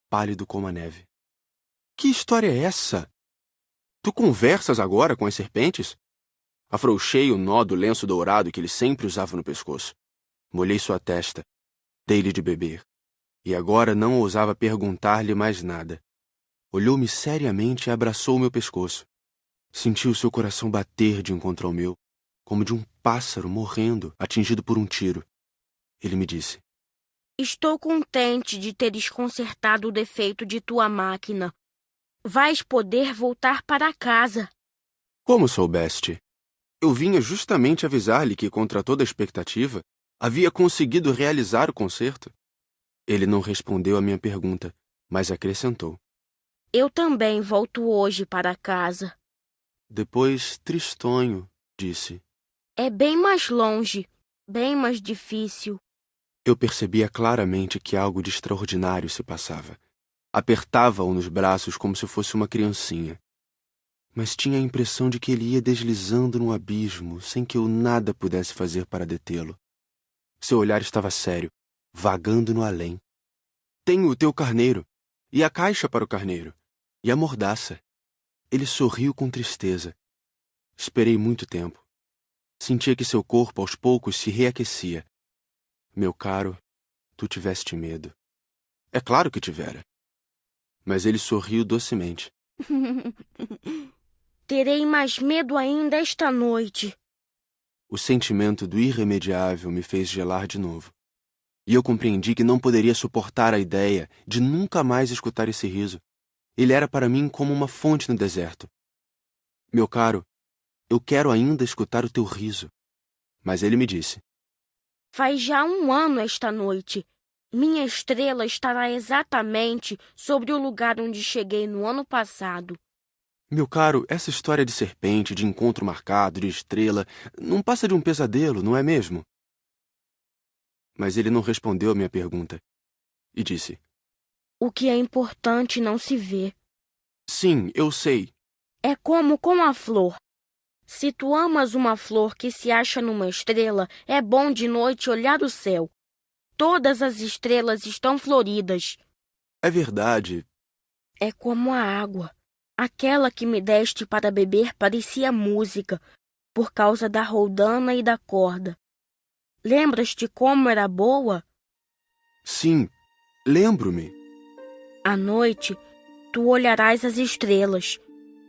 pálido como a neve. Que história é essa? Tu conversas agora com as serpentes? Afrouxei o nó do lenço dourado que ele sempre usava no pescoço. Molhei sua testa, dei-lhe de beber. E agora não ousava perguntar-lhe mais nada. Olhou-me seriamente e abraçou o meu pescoço. Senti o seu coração bater de encontro ao meu, como de um pássaro morrendo, atingido por um tiro. Ele me disse: Estou contente de teres consertado o defeito de tua máquina. Vais poder voltar para casa. Como soubeste? Eu vinha justamente avisar-lhe que, contra toda expectativa, havia conseguido realizar o concerto. Ele não respondeu à minha pergunta, mas acrescentou: Eu também volto hoje para casa. Depois, tristonho, disse: É bem mais longe, bem mais difícil. Eu percebia claramente que algo de extraordinário se passava. Apertava-o nos braços como se fosse uma criancinha. Mas tinha a impressão de que ele ia deslizando no abismo, sem que eu nada pudesse fazer para detê-lo. Seu olhar estava sério, vagando no além. Tenho o teu carneiro, e a caixa para o carneiro, e a mordaça. Ele sorriu com tristeza. Esperei muito tempo. Sentia que seu corpo aos poucos se reaquecia. Meu caro, tu tiveste medo. É claro que tivera. Mas ele sorriu docemente. Terei mais medo ainda esta noite. O sentimento do irremediável me fez gelar de novo. E eu compreendi que não poderia suportar a ideia de nunca mais escutar esse riso. Ele era para mim como uma fonte no deserto. Meu caro, eu quero ainda escutar o teu riso. Mas ele me disse: Faz já 1 ano esta noite. Minha estrela estará exatamente sobre o lugar onde cheguei no ano passado. Meu caro, essa história de serpente, de encontro marcado, de estrela, não passa de um pesadelo, não é mesmo? Mas ele não respondeu a minha pergunta. E disse: O que é importante não se vê. Sim, eu sei. É como com a flor. Se tu amas uma flor que se acha numa estrela, é bom de noite olhar o céu. Todas as estrelas estão floridas. É verdade. É como a água. Aquela que me deste para beber parecia música, por causa da roldana e da corda. Lembras-te como era boa? Sim, lembro-me. À noite, tu olharás as estrelas.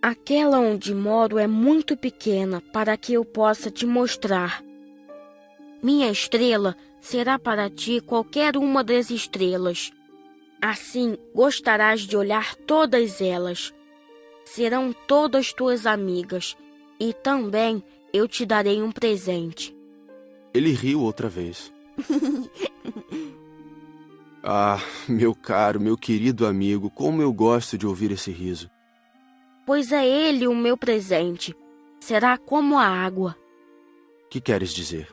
Aquela onde moro é muito pequena para que eu possa te mostrar. Minha estrela será para ti qualquer uma das estrelas. Assim, gostarás de olhar todas elas. Serão todas tuas amigas, e também eu te darei um presente. Ele riu outra vez. Ah, meu caro, meu querido amigo, como eu gosto de ouvir esse riso. Pois é ele o meu presente. Será como a água. Que queres dizer?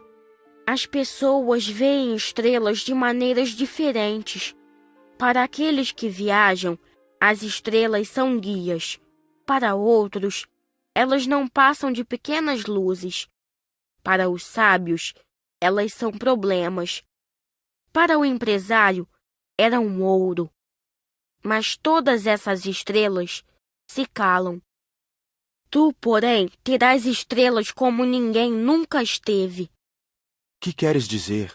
As pessoas veem estrelas de maneiras diferentes. Para aqueles que viajam, as estrelas são guias. Para outros, elas não passam de pequenas luzes. Para os sábios, elas são problemas. Para o empresário, eram ouro. Mas todas essas estrelas se calam. Tu, porém, terás estrelas como ninguém nunca esteve. Que queres dizer?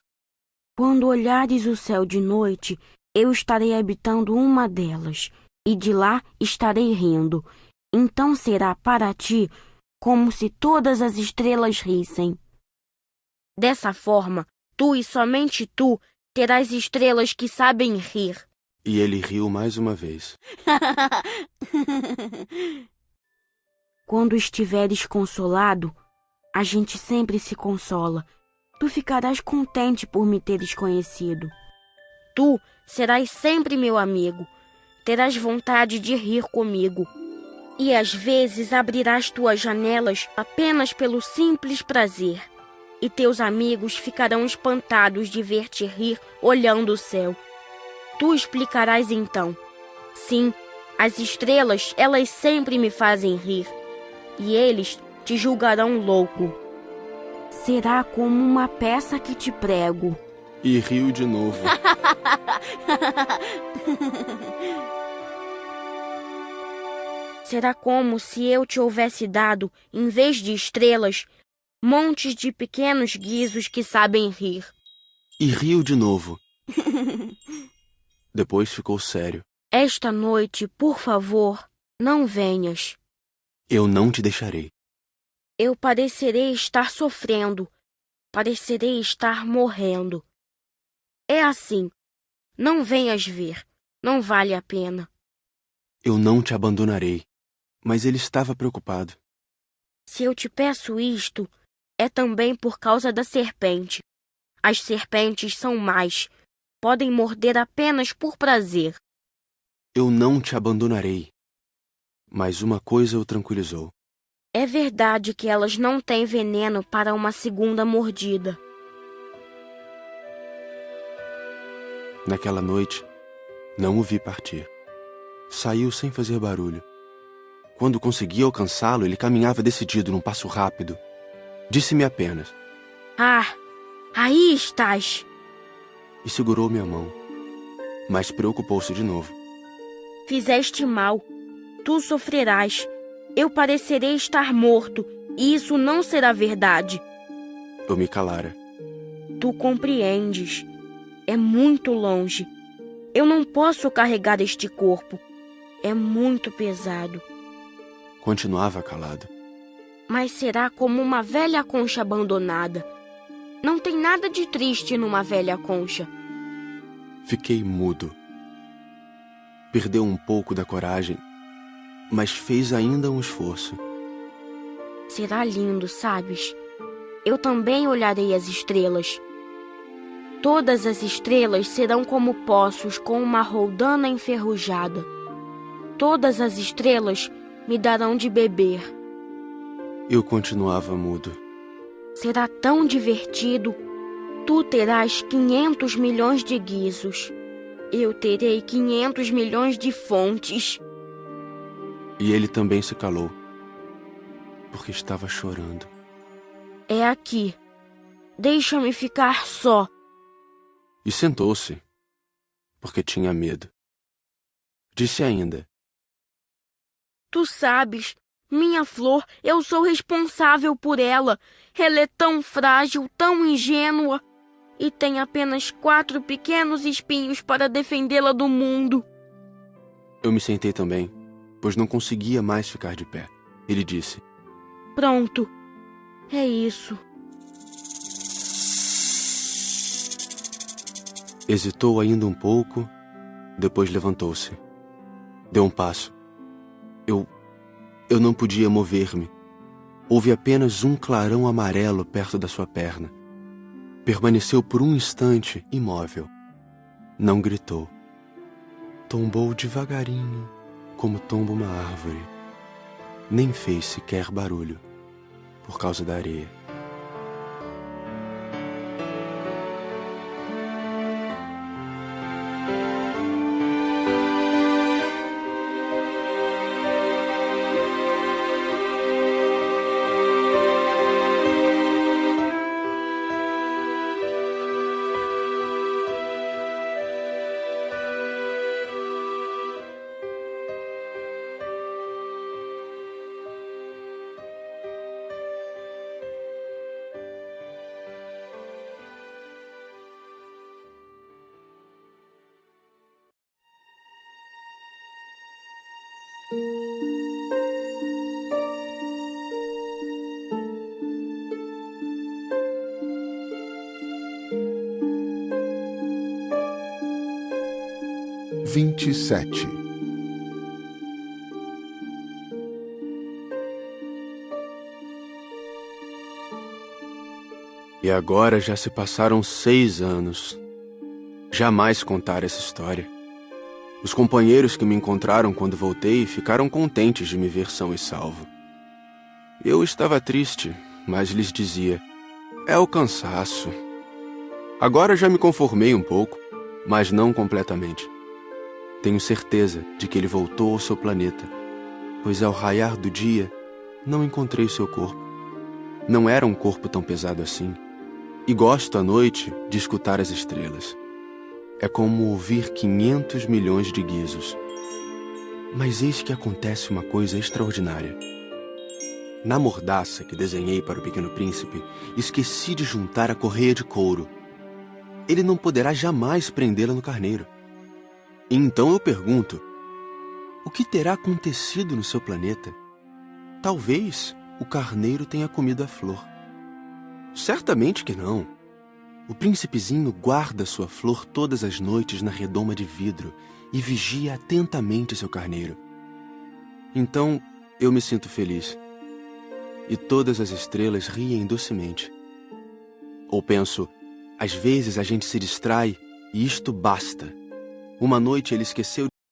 Quando olhares o céu de noite, eu estarei habitando uma delas, e de lá estarei rindo. Então será para ti como se todas as estrelas rissem. Dessa forma, tu e somente tu terás estrelas que sabem rir. E ele riu mais uma vez. Quando estiveres consolado, a gente sempre se consola. Tu ficarás contente por me teres conhecido. Tu serás sempre meu amigo. Terás vontade de rir comigo. E às vezes abrirás tuas janelas apenas pelo simples prazer. E teus amigos ficarão espantados de ver-te rir olhando o céu. Tu explicarás então: sim, as estrelas, elas sempre me fazem rir. E eles te julgarão louco. Será como uma peça que te prego. E riu de novo. Será como se eu te houvesse dado, em vez de estrelas, montes de pequenos guizos que sabem rir. E riu de novo. Depois ficou sério. Esta noite, por favor, não venhas. Eu não te deixarei. Eu parecerei estar sofrendo. Parecerei estar morrendo. É assim. Não venhas ver. Não vale a pena. Eu não te abandonarei. Mas ele estava preocupado. Se eu te peço isto, é também por causa da serpente. As serpentes são más. Podem morder apenas por prazer. Eu não te abandonarei. Mas uma coisa o tranquilizou. É verdade que elas não têm veneno para uma segunda mordida. Naquela noite, não o vi partir. Saiu sem fazer barulho. Quando consegui alcançá-lo, ele caminhava decidido num passo rápido. Disse-me apenas: Ah, aí estás! E segurou minha mão. Mas preocupou-se de novo. Fizeste mal. Tu sofrerás. Eu parecerei estar morto, e isso não será verdade. Eu me calara. Tu compreendes. é muito longe. Eu não posso carregar este corpo. É muito pesado. Continuava calado. Mas será como uma velha concha abandonada. Não tem nada de triste numa velha concha. Fiquei mudo. Perdeu um pouco da coragem, mas fez ainda um esforço. Será lindo, sabes? Eu também olharei as estrelas. Todas as estrelas serão como poços com uma roldana enferrujada. Todas as estrelas me darão de beber. Eu continuava mudo. Será tão divertido. Tu terás 500 milhões de guizos. Eu terei 500 milhões de fontes. E ele também se calou, porque estava chorando. É aqui. Deixa-me ficar só. E sentou-se, porque tinha medo. Disse ainda: Tu sabes, minha flor, eu sou responsável por ela. Ela é tão frágil, tão ingênua. E tem apenas 4 pequenos espinhos para defendê-la do mundo. Eu me sentei também, pois não conseguia mais ficar de pé. Ele disse: Pronto. É isso. Hesitou ainda um pouco, depois levantou-se. Deu um passo. Eu não podia mover-me. Houve apenas um clarão amarelo perto da sua perna. Permaneceu por um instante imóvel. Não gritou. Tombou devagarinho, como tomba uma árvore. Nem fez sequer barulho, por causa da areia. (27) E agora já se passaram 6 anos. Jamais contar essa história. Os companheiros que me encontraram quando voltei ficaram contentes de me ver são e salvo. Eu estava triste, mas lhes dizia: é o cansaço. Agora já me conformei um pouco, mas não completamente. Tenho certeza de que ele voltou ao seu planeta, pois ao raiar do dia não encontrei seu corpo. Não era um corpo tão pesado assim. E gosto à noite de escutar as estrelas. É como ouvir 500 milhões de guizos. Mas eis que acontece uma coisa extraordinária. Na mordaça que desenhei para o Pequeno Príncipe, esqueci de juntar a correia de couro. Ele não poderá jamais prendê-la no carneiro. E então eu pergunto: o que terá acontecido no seu planeta? Talvez o carneiro tenha comido a flor. Certamente que não. O príncipezinho guarda sua flor todas as noites na redoma de vidro e vigia atentamente seu carneiro. Então eu me sinto feliz. E todas as estrelas riem docemente. Ou penso: às vezes a gente se distrai e isto basta. Uma noite ele esqueceu